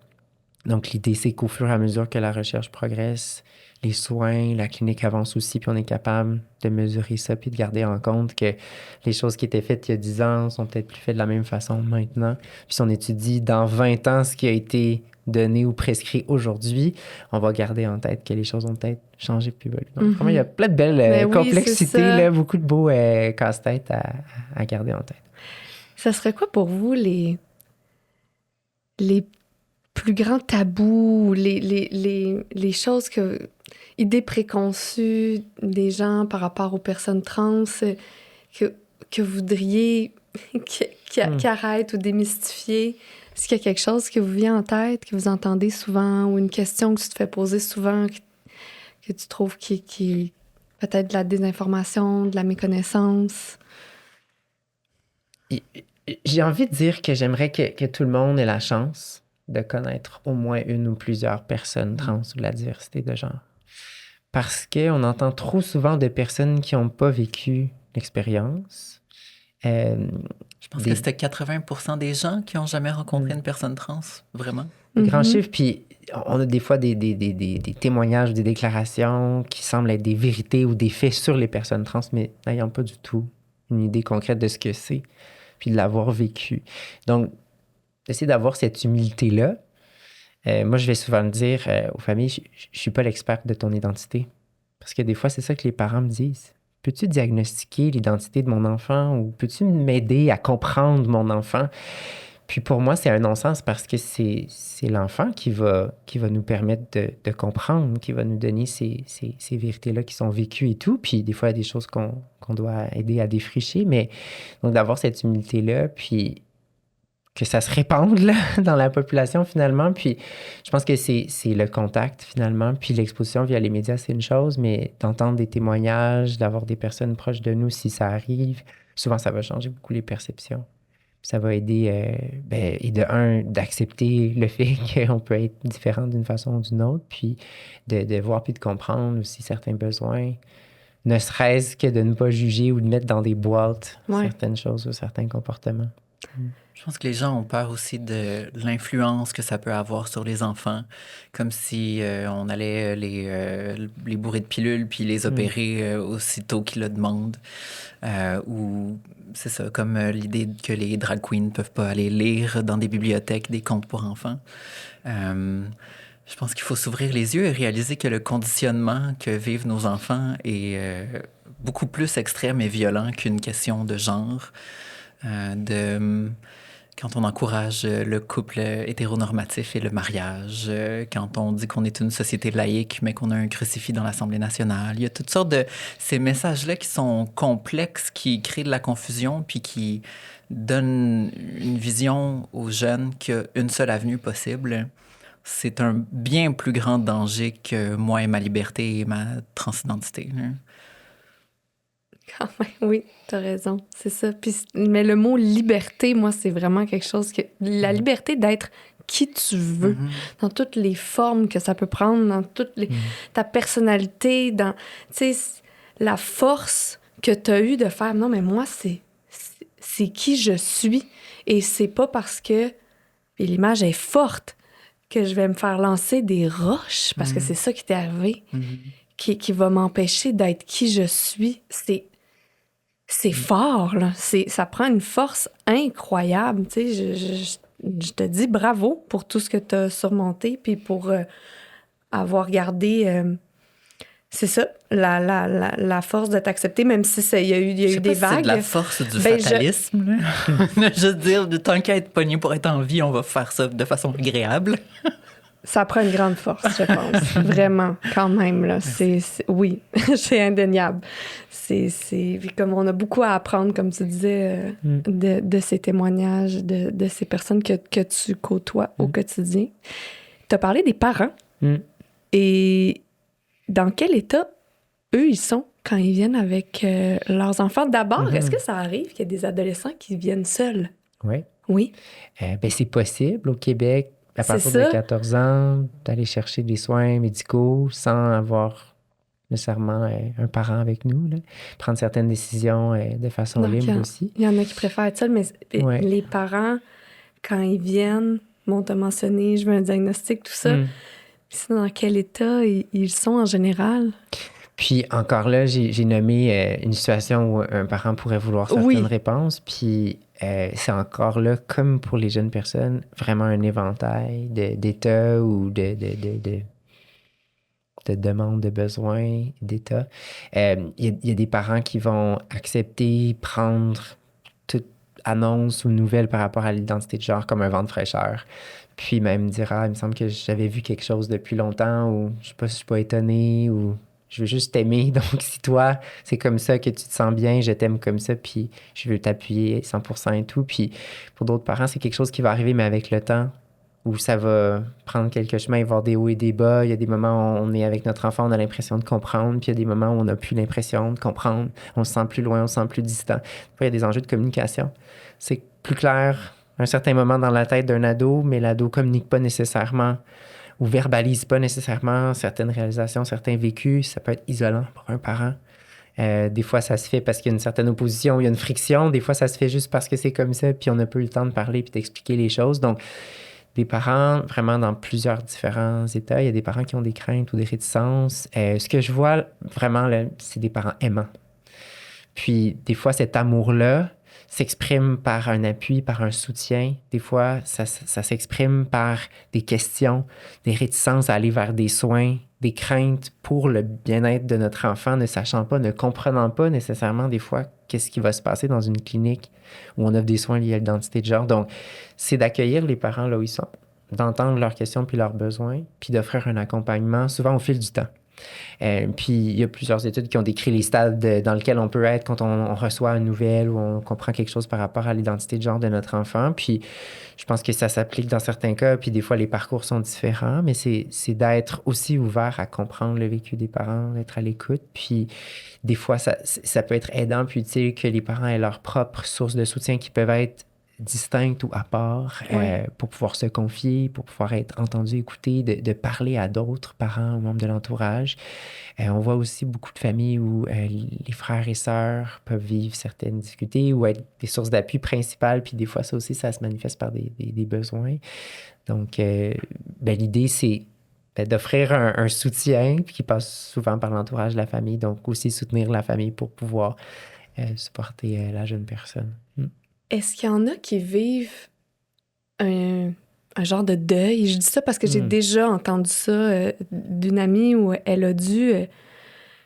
Donc, l'idée, c'est qu'au fur et à mesure que la recherche progresse, les soins, la clinique avance aussi, puis on est capable de mesurer ça, puis de garder en compte que les choses qui étaient faites il y a 10 ans sont peut-être plus faites de la même façon maintenant. Puis si on étudie dans 20 ans ce qui a été donné ou prescrit aujourd'hui, on va garder en tête que les choses ont peut-être changé puis évolué. Donc, vraiment, il y a plein de belles complexités, là, beaucoup de beaux casse-têtes à garder en tête. Ça serait quoi pour vous les plus grands tabous, les choses idées préconçues des gens par rapport aux personnes trans que vous voudriez qui arrêtent ou démystifier? Est-ce qu'il y a quelque chose qui vous vient en tête, que vous entendez souvent, ou une question que tu te fais poser souvent, que tu trouves qui est peut-être de la désinformation, de la méconnaissance? J'ai envie de dire que j'aimerais que tout le monde ait la chance de connaître au moins une ou plusieurs personnes trans ou de la diversité de genre. Parce qu'on entend trop souvent de personnes qui n'ont pas vécu l'expérience. Je pense que c'était 80% des gens qui n'ont jamais rencontré une personne trans, vraiment. Des grands chiffres, puis on a des fois des témoignages, des déclarations qui semblent être des vérités ou des faits sur les personnes trans, mais n'ayant pas du tout une idée concrète de ce que c'est, puis de l'avoir vécu. Donc, d'essayer d'avoir cette humilité-là. Moi, je vais souvent le dire aux familles, je ne suis pas l'expert de ton identité. Parce que des fois, c'est ça que les parents me disent. Peux-tu diagnostiquer l'identité de mon enfant ou peux-tu m'aider à comprendre mon enfant? Puis pour moi, c'est un non-sens parce que c'est l'enfant qui va nous permettre de comprendre, qui va nous donner ces vérités-là qui sont vécues et tout. Puis des fois, il y a des choses qu'on doit aider à défricher. Mais donc d'avoir cette humilité-là, puis que ça se répande là, dans la population finalement. Puis je pense que c'est le contact finalement. Puis l'exposition via les médias, c'est une chose, mais d'entendre des témoignages, d'avoir des personnes proches de nous si ça arrive, souvent ça va changer beaucoup les perceptions. Puis ça va aider, et d'accepter le fait qu'on peut être différent d'une façon ou d'une autre, puis de voir puis de comprendre aussi certains besoins, ne serait-ce que de ne pas juger ou de mettre dans des boîtes certaines choses ou certains comportements. Je pense que les gens ont peur aussi de l'influence que ça peut avoir sur les enfants, comme si on allait les bourrer de pilules puis les opérer aussitôt qu'ils le demandent. Ou c'est ça, comme l'idée que les drag queens ne peuvent pas aller lire dans des bibliothèques des contes pour enfants. Je pense qu'il faut s'ouvrir les yeux et réaliser que le conditionnement que vivent nos enfants est beaucoup plus extrême et violent qu'une question de genre. Quand on encourage le couple hétéronormatif et le mariage, quand on dit qu'on est une société laïque, mais qu'on a un crucifix dans l'Assemblée nationale. Il y a toutes sortes de ces messages-là qui sont complexes, qui créent de la confusion, puis qui donnent une vision aux jeunes qu'il y a une seule avenue possible. C'est un bien plus grand danger que moi et ma liberté et ma transidentité. Quand même, oui, t'as raison, c'est ça. Mais le mot liberté, moi, c'est vraiment quelque chose que... La liberté d'être qui tu veux, dans toutes les formes que ça peut prendre, dans ta personnalité, dans, tu sais, la force que t'as eue de faire, non, mais moi, c'est qui je suis. Et c'est pas parce que et l'image est forte que je vais me faire lancer des roches, parce que c'est ça qui t'est arrivé, qui va m'empêcher d'être qui je suis. C'est fort, là. Ça prend une force incroyable. Tu sais, je te dis bravo pour tout ce que tu as surmonté, puis pour avoir gardé, c'est ça, la force de t'accepter, même si il y a eu des vagues. C'est de la force du fatalisme. Je veux dire, tant qu'à être pogné pour être en vie, on va faire ça de façon agréable. Ça prend une grande force, je pense. Vraiment, quand même. Là. Oui, c'est indéniable. Puis comme on a beaucoup à apprendre, comme tu disais, de ces témoignages, de ces personnes que tu côtoies au quotidien. Tu as parlé des parents. Et dans quel état, eux, ils sont quand ils viennent avec leurs enfants? D'abord, est-ce que ça arrive qu'il y ait des adolescents qui viennent seuls? Oui. Oui. Ben, c'est possible au Québec. À partir de 14 ans, d'aller chercher des soins médicaux sans avoir nécessairement un parent avec nous. Là. Prendre certaines décisions de façon libre aussi. Il y en a qui préfèrent être seuls, mais les parents, quand ils viennent, vont te mentionner, je veux un diagnostic, tout ça. C'est dans quel état ils sont en général? Puis encore là, j'ai nommé une situation où un parent pourrait vouloir certaines réponses. Puis c'est encore là, comme pour les jeunes personnes, vraiment un éventail d'états ou de demandes, de besoins, d'états. Il y a des parents qui vont accepter, prendre toute annonce ou nouvelle par rapport à l'identité de genre comme un vent de fraîcheur. Puis même dire, il me semble que j'avais vu quelque chose depuis longtemps, ou je sais pas si je suis pas étonnée, ou je veux juste t'aimer. Donc, si toi, c'est comme ça que tu te sens bien, je t'aime comme ça, puis je veux t'appuyer 100% et tout. Puis pour d'autres parents, c'est quelque chose qui va arriver, mais avec le temps, où ça va prendre quelques chemins, il va y avoir des hauts et des bas. Il y a des moments où on est avec notre enfant, on a l'impression de comprendre, puis il y a des moments où on n'a plus l'impression de comprendre. On se sent plus loin, on se sent plus distant. Puis il y a des enjeux de communication. C'est plus clair à un certain moment dans la tête d'un ado, mais l'ado communique pas nécessairement ou verbalise pas nécessairement certaines réalisations, certains vécus. Ça peut être isolant pour un parent. Des fois, ça se fait parce qu'il y a une certaine opposition, il y a une friction. Des fois, ça se fait juste parce que c'est comme ça, puis on n'a pas eu le temps de parler puis d'expliquer les choses. Donc, des parents vraiment dans plusieurs différents états. Il y a des parents qui ont des craintes ou des réticences. Ce que je vois vraiment, là, c'est des parents aimants. Puis, des fois, cet amour-là s'exprime par un appui, par un soutien. Des fois, ça s'exprime par des questions, des réticences à aller vers des soins, des craintes pour le bien-être de notre enfant, ne sachant pas, ne comprenant pas nécessairement des fois qu'est-ce qui va se passer dans une clinique où on offre des soins liés à l'identité de genre. Donc, c'est d'accueillir les parents là où ils sont, d'entendre leurs questions puis leurs besoins, puis d'offrir un accompagnement, souvent au fil du temps. Puis il y a plusieurs études qui ont décrit les stades dans lesquels on peut être quand on reçoit une nouvelle ou on comprend quelque chose par rapport à l'identité de genre de notre enfant. Puis je pense que ça s'applique dans certains cas, puis des fois les parcours sont différents, mais c'est d'être aussi ouvert à comprendre le vécu des parents, d'être à l'écoute. Puis des fois, ça peut être aidant puis utile que les parents aient leur propre source de soutien qui peuvent être distinctes ou à part pour pouvoir se confier, pour pouvoir être entendu, écouté, de parler à d'autres parents ou membres de l'entourage. On voit aussi beaucoup de familles où les frères et sœurs peuvent vivre certaines difficultés ou être des sources d'appui principales, puis des fois, ça aussi, ça se manifeste par des besoins. Donc, l'idée, c'est d'offrir un soutien qui passe souvent par l'entourage de la famille, donc aussi soutenir la famille pour pouvoir supporter la jeune personne. Est-ce qu'il y en a qui vivent un genre de deuil. Je dis ça parce que j'ai déjà entendu ça d'une amie où elle a dû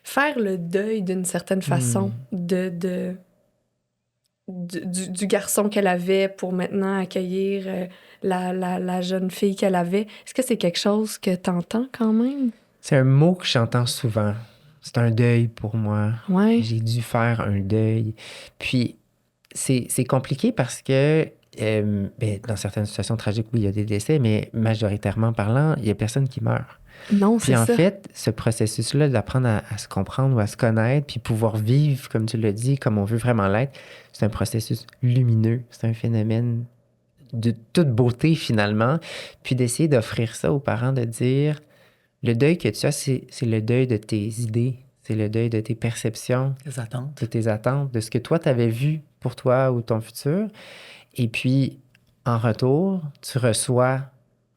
faire le deuil d'une certaine façon du garçon qu'elle avait pour maintenant accueillir la jeune fille qu'elle avait. Est-ce que c'est quelque chose que t'entends quand même? C'est un mot que j'entends souvent. C'est un deuil pour moi. Ouais. J'ai dû faire un deuil. Puis, c'est compliqué parce que dans certaines situations tragiques, oui, il y a des décès, mais majoritairement parlant, il n'y a personne qui meurt. Non, Puis c'est en ça. fait, ce processus-là d'apprendre à se comprendre ou à se connaître, puis pouvoir vivre, comme tu l'as dit, comme on veut vraiment l'être, c'est un processus lumineux. C'est un phénomène de toute beauté, finalement. Puis d'essayer d'offrir ça aux parents, de dire, le deuil que tu as, c'est le deuil de tes idées, c'est le deuil de tes perceptions, de tes attentes, de ce que toi, tu avais vu pour toi ou ton futur. Et puis, en retour, tu reçois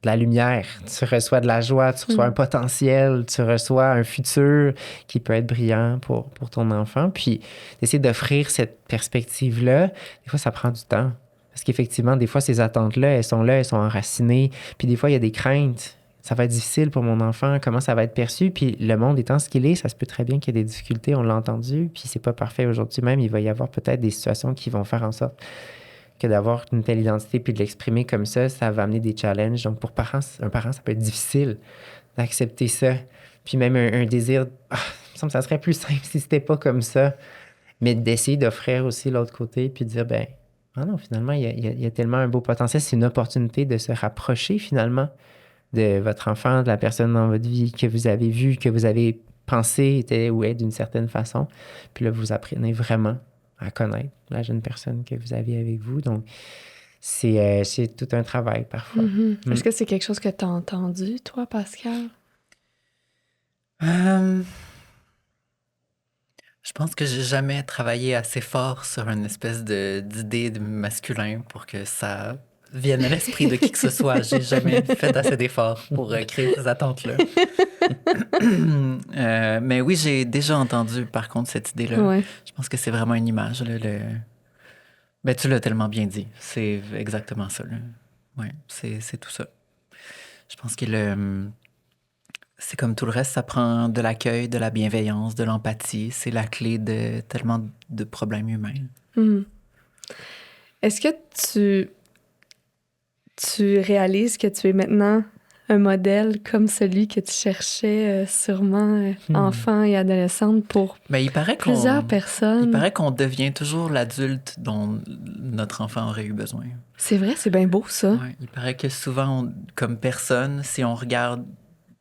de la lumière, tu reçois de la joie, tu reçois un potentiel, tu reçois un futur qui peut être brillant pour ton enfant. Puis, d'essayer d'offrir cette perspective-là, des fois, ça prend du temps. Parce qu'effectivement, des fois, ces attentes-là, elles sont enracinées. Puis des fois, il y a des craintes. Ça va être difficile pour mon enfant, comment ça va être perçu. Puis le monde étant ce qu'il est, ça se peut très bien qu'il y ait des difficultés, on l'a entendu. Puis c'est pas parfait aujourd'hui même. Il va y avoir peut-être des situations qui vont faire en sorte que d'avoir une telle identité puis de l'exprimer comme ça va amener des challenges. Donc, pour un parent, ça peut être difficile d'accepter ça. Puis même un désir, il me semble que ça serait plus simple si c'était pas comme ça. Mais d'essayer d'offrir aussi l'autre côté puis de dire, non, finalement, il y a tellement un beau potentiel. C'est une opportunité de se rapprocher, finalement, de votre enfant, de la personne dans votre vie que vous avez vue, que vous avez pensé était ou est d'une certaine façon. Puis là, vous apprenez vraiment à connaître la jeune personne que vous avez avec vous. Donc, c'est tout un travail parfois. Est-ce que c'est quelque chose que tu as entendu, toi, Pascal? Je pense que j'ai jamais travaillé assez fort sur une espèce d'idée de masculin pour que ça vienne à l'esprit de qui que ce soit. J'ai jamais fait assez d'efforts pour créer ces attentes-là. Mais oui, j'ai déjà entendu, par contre, cette idée-là. Ouais. Je pense que c'est vraiment une image. Là, tu l'as tellement bien dit. C'est exactement ça. Oui, c'est tout ça. Je pense que c'est comme tout le reste, ça prend de l'accueil, de la bienveillance, de l'empathie. C'est la clé de tellement de problèmes humains. Est-ce que tu réalises que tu es maintenant un modèle comme celui que tu cherchais sûrement enfant et adolescente pour il paraît plusieurs personnes? Il paraît qu'on devient toujours l'adulte dont notre enfant aurait eu besoin. C'est vrai, c'est bien beau ça. Ouais, il paraît que souvent, comme personne, si on regarde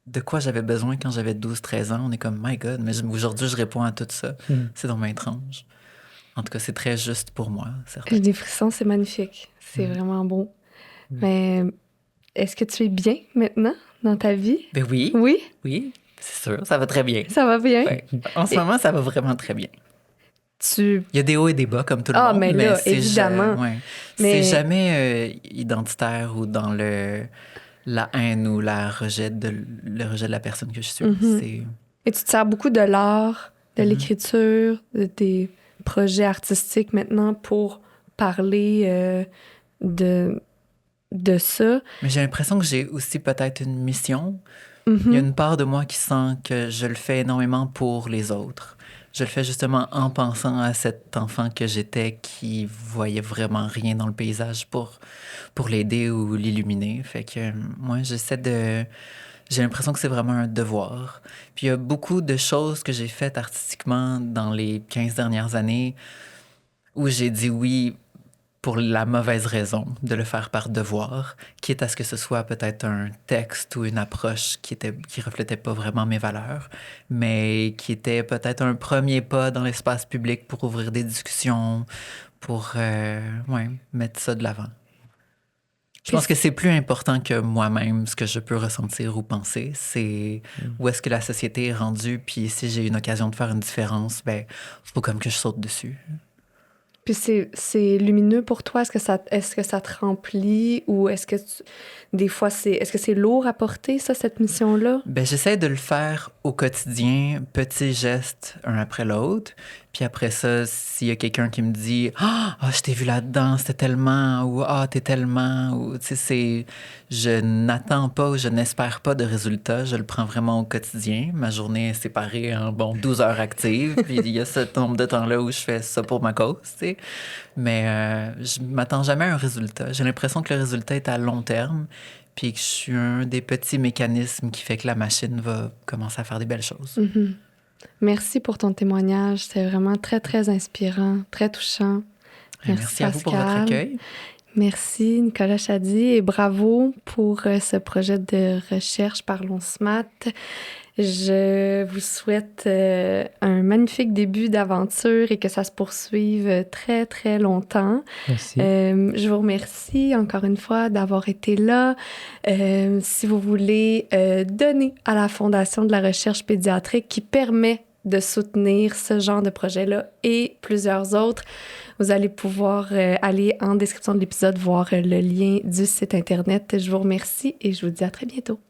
de quoi j'avais besoin quand j'avais 12-13 ans, on est comme « My God, mais aujourd'hui, je réponds à tout ça. » C'est donc étrange. En tout cas, c'est très juste pour moi. J'ai des frissons, c'est magnifique. C'est vraiment beau. Mais est-ce que tu es bien maintenant dans ta vie? Ben oui. Oui? Oui, c'est sûr. Ça va très bien. Ça va bien? Ouais. En ce moment, ça va vraiment très bien. Il y a des hauts et des bas comme tout le monde. Mais là, évidemment. C'est jamais identitaire ou dans la haine ou le rejet de la personne que je suis. Et tu te sers beaucoup de l'art, de l'écriture, de tes projets artistiques maintenant pour parler de ça. Mais j'ai l'impression que j'ai aussi peut-être une mission. Il y a une part de moi qui sent que je le fais énormément pour les autres. Je le fais justement en pensant à cet enfant que j'étais qui voyait vraiment rien dans le paysage pour l'aider ou l'illuminer. Fait que moi, j'ai l'impression que c'est vraiment un devoir. Puis il y a beaucoup de choses que j'ai faites artistiquement dans les 15 dernières années où j'ai dit oui pour la mauvaise raison de le faire par devoir, quitte à ce que ce soit peut-être un texte ou une approche qui reflétait pas vraiment mes valeurs, mais qui était peut-être un premier pas dans l'espace public pour ouvrir des discussions, pour mettre ça de l'avant. Je pense que c'est plus important que moi-même, ce que je peux ressentir ou penser. C'est où est-ce que la société est rendue, puis si j'ai une occasion de faire une différence, faut comme que je saute dessus. Puis c'est lumineux pour toi? Est-ce que ça te remplit ou est-ce que des fois, est-ce que c'est lourd à porter, ça, cette mission-là? Ben, j'essaie de le faire au quotidien, petits gestes, un après l'autre. Puis après ça, s'il y a quelqu'un qui me dit « Ah, je t'ai vu là-dedans, c'était tellement... » ou « Ah, t'es tellement... » ou tu sais, je n'attends pas ou je n'espère pas de résultat. Je le prends vraiment au quotidien. Ma journée est séparée en, 12 heures actives. Puis il y a ce nombre de temps-là où je fais ça pour ma cause, tu sais. Mais je m'attends jamais à un résultat. J'ai l'impression que le résultat est à long terme. Puis que je suis un des petits mécanismes qui fait que la machine va commencer à faire des belles choses. Mm-hmm. Merci pour ton témoignage. C'est vraiment très, très inspirant, très touchant. Merci à vous pour votre accueil. Merci, Nicolas Chady, et bravo pour ce projet de recherche Parlons SMAT. Je vous souhaite un magnifique début d'aventure et que ça se poursuive très, très longtemps. Merci. Je vous remercie encore une fois d'avoir été là. Si vous voulez donner à la Fondation de la recherche pédiatrique qui permet de soutenir ce genre de projet-là et plusieurs autres, vous allez pouvoir aller en description de l'épisode voir le lien du site Internet. Je vous remercie et je vous dis à très bientôt.